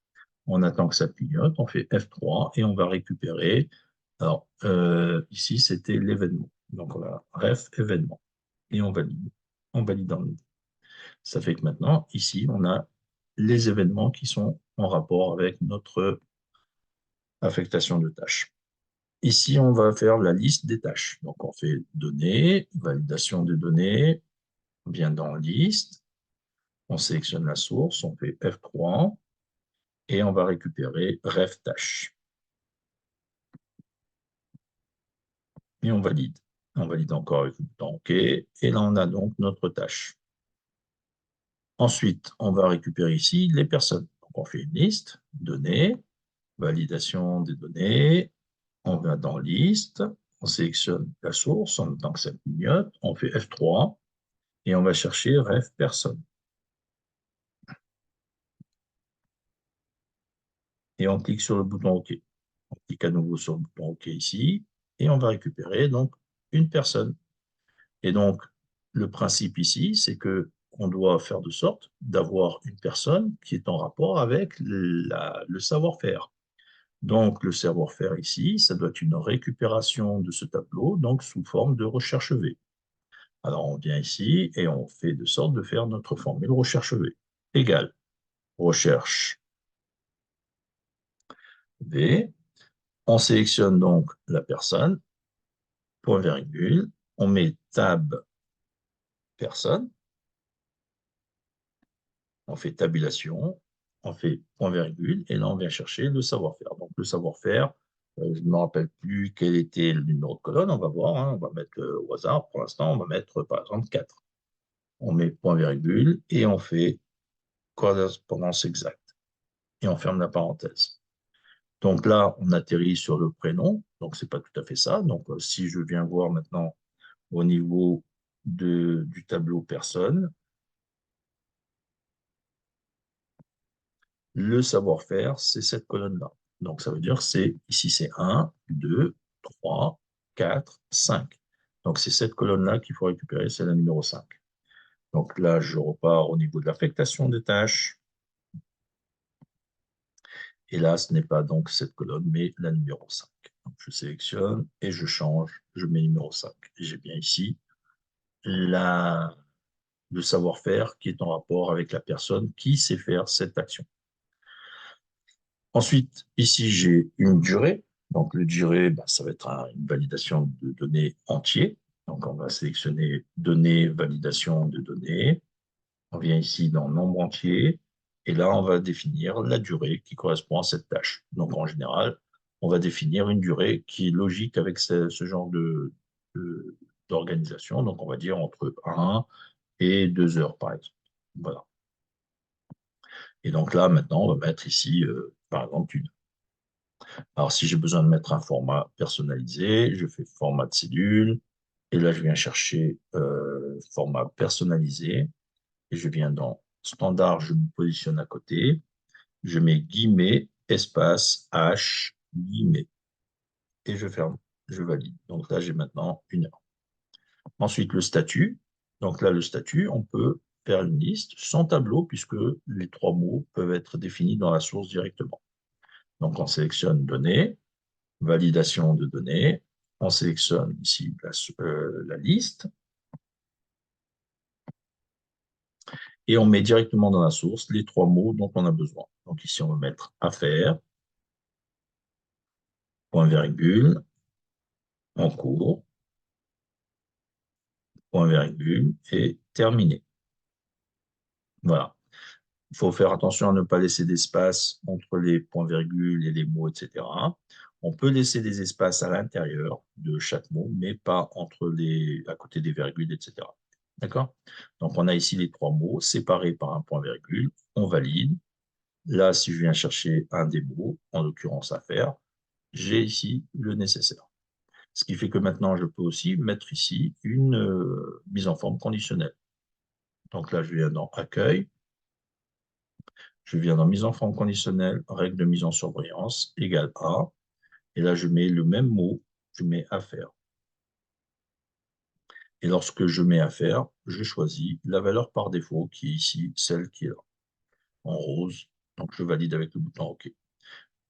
on attend que ça clignote, on fait F3 et on va récupérer. Alors, ici, c'était l'événement. Donc, on va ref événement et on valide. On valide dans le. Ça fait que maintenant, ici, on a les événements qui sont en rapport avec notre affectation de tâches. Ici, on va faire la liste des tâches. Donc, on fait données, validation des données, on vient dans liste, on sélectionne la source, on fait F3 et on va récupérer ref tâche. Et on valide. On valide encore avec le bouton OK. Et là, on a donc notre tâche. Ensuite, on va récupérer ici les personnes. Donc, on fait une liste, données, validation des données. On va dans liste, on sélectionne la source en tant que ça clignote, on fait F3 et on va chercher ref personne. et on clique sur le bouton OK. On clique à nouveau sur le bouton OK ici, et on va récupérer donc une personne. Et donc, le principe ici, c'est que on doit faire de sorte d'avoir une personne qui est en rapport avec le savoir-faire. Donc, le savoir-faire ici, ça doit être une récupération de ce tableau, donc sous forme de recherche V. Alors, on vient ici et on fait de sorte de faire notre formule recherche V égale recherche V. On sélectionne donc la personne, point virgule, on met tab personne, on fait tabulation, on fait point virgule, et là on vient chercher le savoir-faire. Donc le savoir-faire, je ne me rappelle plus quel était le numéro de colonne, on va voir, hein, on va mettre au hasard, pour l'instant on va mettre par exemple 4. On met point virgule et on fait correspondance exacte. Et on ferme la parenthèse. Donc là, on atterrit sur le prénom, donc c'est pas tout à fait ça. Donc si je viens voir maintenant au niveau du tableau personne, le savoir-faire, c'est cette colonne-là. Donc, ça veut dire que ici, c'est 1, 2, 3, 4, 5. Donc, c'est cette colonne-là qu'il faut récupérer, c'est la numéro 5. Donc là, je repars au niveau de l'affectation des tâches. Et là, ce n'est pas donc cette colonne, mais la numéro 5. Donc, je sélectionne et je change, je mets numéro 5. Et j'ai bien ici le savoir-faire qui est en rapport avec la personne qui sait faire cette action. Ensuite, ici, j'ai une durée. Donc, le durée, ça va être une validation de données entiers. Donc, on va sélectionner données, validation de données. On vient ici dans nombre entier. Et là, on va définir la durée qui correspond à cette tâche. Donc, en général, on va définir une durée qui est logique avec ce genre d'organisation. Donc, on va dire entre 1 et 2 heures, par exemple. Voilà. Et donc là, maintenant, on va mettre ici, par exemple, une. Alors, si j'ai besoin de mettre un format personnalisé, je fais format de cellule. Et là, je viens chercher format personnalisé. Et je viens dans standard, je me positionne à côté. Je mets guillemets, espace, H, guillemets. Et je ferme, je valide. Donc là, j'ai maintenant 1 heure. Ensuite, le statut. Donc là, le statut, on peut faire une liste sans tableau puisque les 3 mots peuvent être définis dans la source directement. Donc, on sélectionne données, validation de données. On sélectionne ici la liste et on met directement dans la source les 3 mots dont on a besoin. Donc ici, on va mettre affaire, point virgule, en cours, point virgule et terminé. Voilà. Il faut faire attention à ne pas laisser d'espace entre les points virgules et les mots, etc. On peut laisser des espaces à l'intérieur de chaque mot, mais pas à côté des virgules, etc. D'accord? Donc, on a ici les 3 mots séparés par un point virgule. On valide. Là, si je viens chercher un des mots, en l'occurrence affaire, j'ai ici le nécessaire. Ce qui fait que maintenant, je peux aussi mettre ici une mise en forme conditionnelle. Donc là, je viens dans accueil. Je viens dans mise en forme conditionnelle, règle de mise en surbrillance, égale à. Et là, je mets le même mot, je mets affaire. Et lorsque je mets affaire, je choisis la valeur par défaut qui est ici, celle qui est là, en rose. Donc, je valide avec le bouton OK.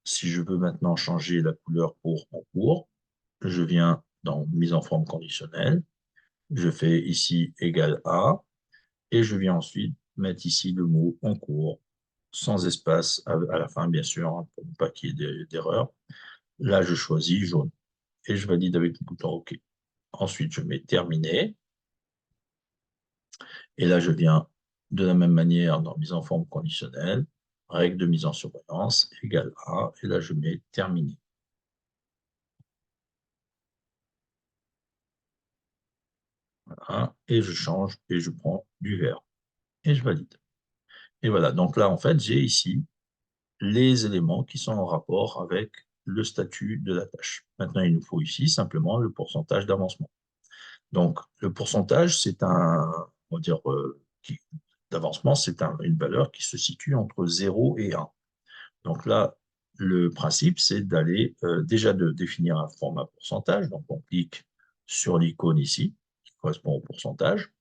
Si je veux maintenant changer la couleur pour en cours, je viens dans mise en forme conditionnelle, je fais ici égal à, et je viens ensuite mettre ici le mot en cours, sans espace à la fin, bien sûr, hein, pour ne pas qu'il y ait d'erreur. Là, je choisis jaune et je valide avec le bouton OK. Ensuite, je mets terminé. Et là, je viens de la même manière dans mise en forme conditionnelle, règle de mise en surveillance, égale à, et là, je mets terminé. Voilà, et je change et je prends du vert. Et je valide. Et voilà, donc là, en fait, j'ai ici les éléments qui sont en rapport avec le statut de la tâche. Maintenant, il nous faut ici simplement le pourcentage d'avancement. Donc, le pourcentage, c'est on va dire, d'avancement, c'est une valeur qui se situe entre 0 et 1. Donc là, le principe, c'est d'aller déjà de définir un format pourcentage. Donc, on clique sur l'icône ici, qui correspond au pourcentage.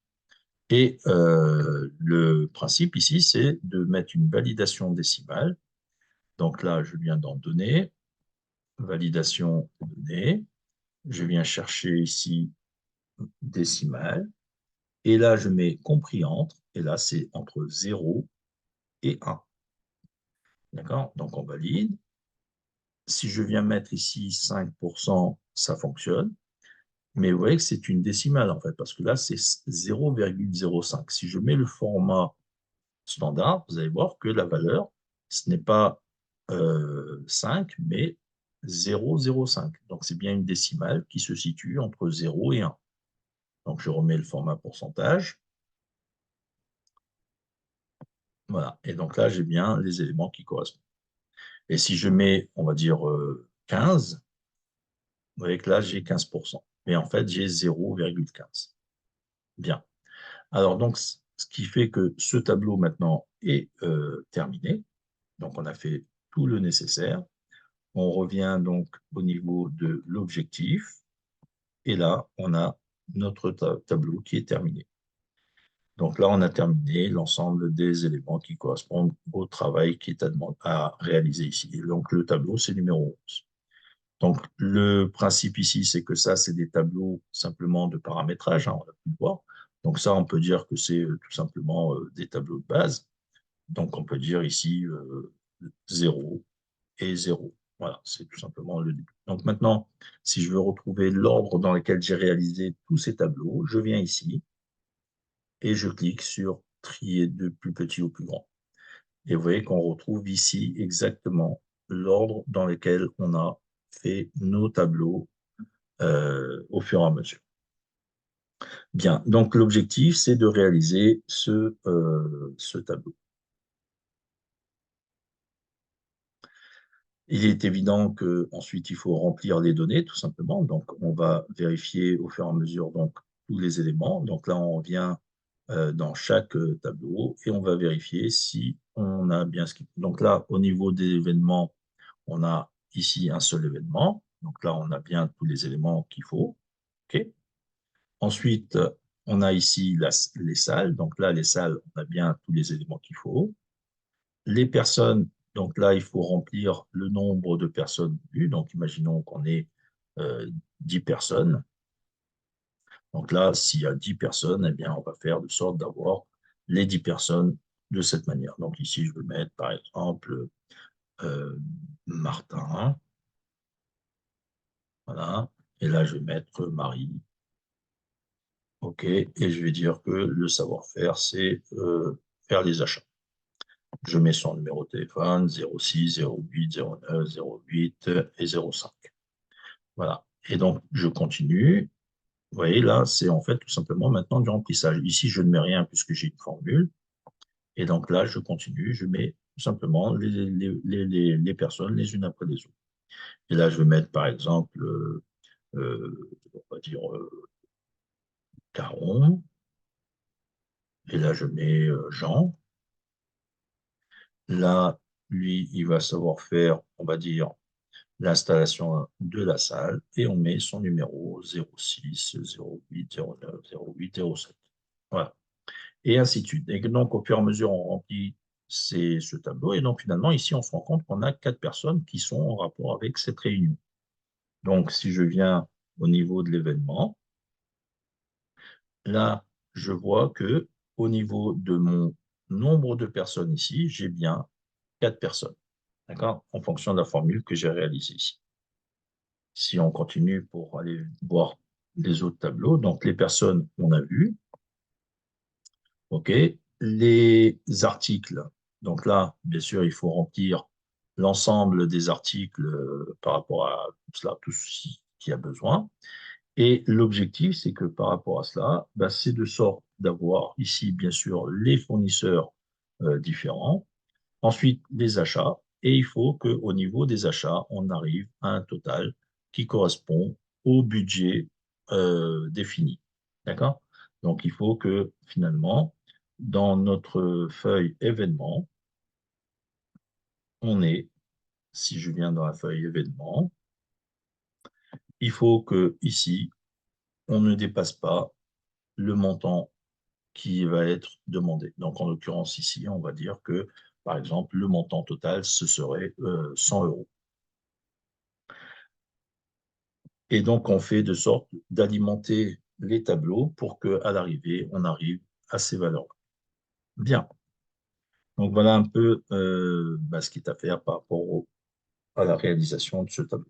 Et le principe ici, c'est de mettre une validation décimale. Donc là, je viens d'en donner, validation donnée. Je viens chercher ici décimale. Et là, je mets compris entre. Et là, c'est entre 0 et 1. D'accord? Donc, on valide. Si je viens mettre ici 5%, ça fonctionne. Mais vous voyez que c'est une décimale, en fait, parce que là, c'est 0,05. Si je mets le format standard, vous allez voir que la valeur, ce n'est pas 5, mais 0,05. Donc, c'est bien une décimale qui se situe entre 0 et 1. Donc, je remets le format pourcentage. Voilà. Et donc là, j'ai bien les éléments qui correspondent. Et si je mets, on va dire, 15, vous voyez que là, j'ai 15%. Mais en fait, j'ai 0,15. Bien. Alors, donc, ce qui fait que ce tableau maintenant est terminé. Donc, on a fait tout le nécessaire. On revient donc au niveau de l'objectif. Et là, on a notre tableau qui est terminé. Donc là, on a terminé l'ensemble des éléments qui correspondent au travail qui est à réaliser ici. Et donc, le tableau, c'est numéro 11. Donc, le principe ici, c'est que ça, c'est des tableaux simplement de paramétrage, hein, on a pu le voir. Donc ça, on peut dire que c'est tout simplement des tableaux de base. Donc, on peut dire ici 0 et 0. Voilà, c'est tout simplement le début. Donc maintenant, si je veux retrouver l'ordre dans lequel j'ai réalisé tous ces tableaux, je viens ici et je clique sur trier de plus petit au plus grand. Et vous voyez qu'on retrouve ici exactement l'ordre dans lequel on a fait nos tableaux au fur et à mesure. Bien, donc l'objectif, c'est de réaliser ce tableau. Il est évident qu'ensuite, il faut remplir les données, tout simplement. Donc, on va vérifier au fur et à mesure donc, tous les éléments. Donc là, on vient dans chaque tableau et on va vérifier si on a bien ce qu'il faut. Donc là, au niveau des événements, on a ici un seul événement. Donc là, on a bien tous les éléments qu'il faut. OK. Ensuite, on a ici les salles. Donc là, les salles, on a bien tous les éléments qu'il faut. Les personnes, donc là, il faut remplir le nombre de personnes vues. Donc, imaginons qu'on ait 10 personnes. Donc là, s'il y a 10 personnes, eh bien, on va faire de sorte d'avoir les 10 personnes de cette manière. Donc ici, je vais mettre, par exemple, Martin. Voilà. Et là, je vais mettre Marie. OK. Et je vais dire que le savoir-faire, c'est faire les achats. Je mets son numéro de téléphone, 06 08 09 08 et 05. Voilà. Et donc, je continue. Vous voyez, là, c'est en fait tout simplement maintenant du remplissage. Ici, je ne mets rien puisque j'ai une formule. Et donc là, je continue. Je mets tout simplement les personnes les unes après les autres. Et là, je vais mettre, par exemple, on va dire Caron. Et là, je mets Jean. Là, lui, il va savoir faire, on va dire, l'installation de la salle et on met son numéro 06 08 09 08 07. Voilà. Et ainsi de suite. Et donc, au fur et à mesure, on remplit ce tableau. Et donc, finalement, ici, on se rend compte qu'on a 4 personnes qui sont en rapport avec cette réunion. Donc, si je viens au niveau de l'événement, là, je vois que au niveau de mon nombre de personnes ici, j'ai bien 4 personnes. D'accord? En fonction de la formule que j'ai réalisée ici. Si on continue pour aller voir les autres tableaux, donc les personnes, on a vu. OK. Les articles, donc là, bien sûr, il faut remplir l'ensemble des articles par rapport à cela, tout ce qu'il y a besoin. Et l'objectif, c'est que par rapport à cela, bah, c'est de sorte d'avoir ici, bien sûr, les fournisseurs différents. Ensuite, les achats. Et il faut qu'au niveau des achats, on arrive à un total qui correspond au budget défini. D'accord? Donc, il faut que finalement, dans notre feuille événement, on ait si je viens dans la feuille événement, il faut que ici, on ne dépasse pas le montant qui va être demandé. Donc, en l'occurrence, ici, on va dire que, par exemple, le montant total, ce serait 100 euros. Et donc, on fait de sorte d'alimenter les tableaux pour qu'à l'arrivée, on arrive à ces valeurs. Bien. Donc, voilà un peu ce qui est à faire par rapport à la réalisation de ce tableau.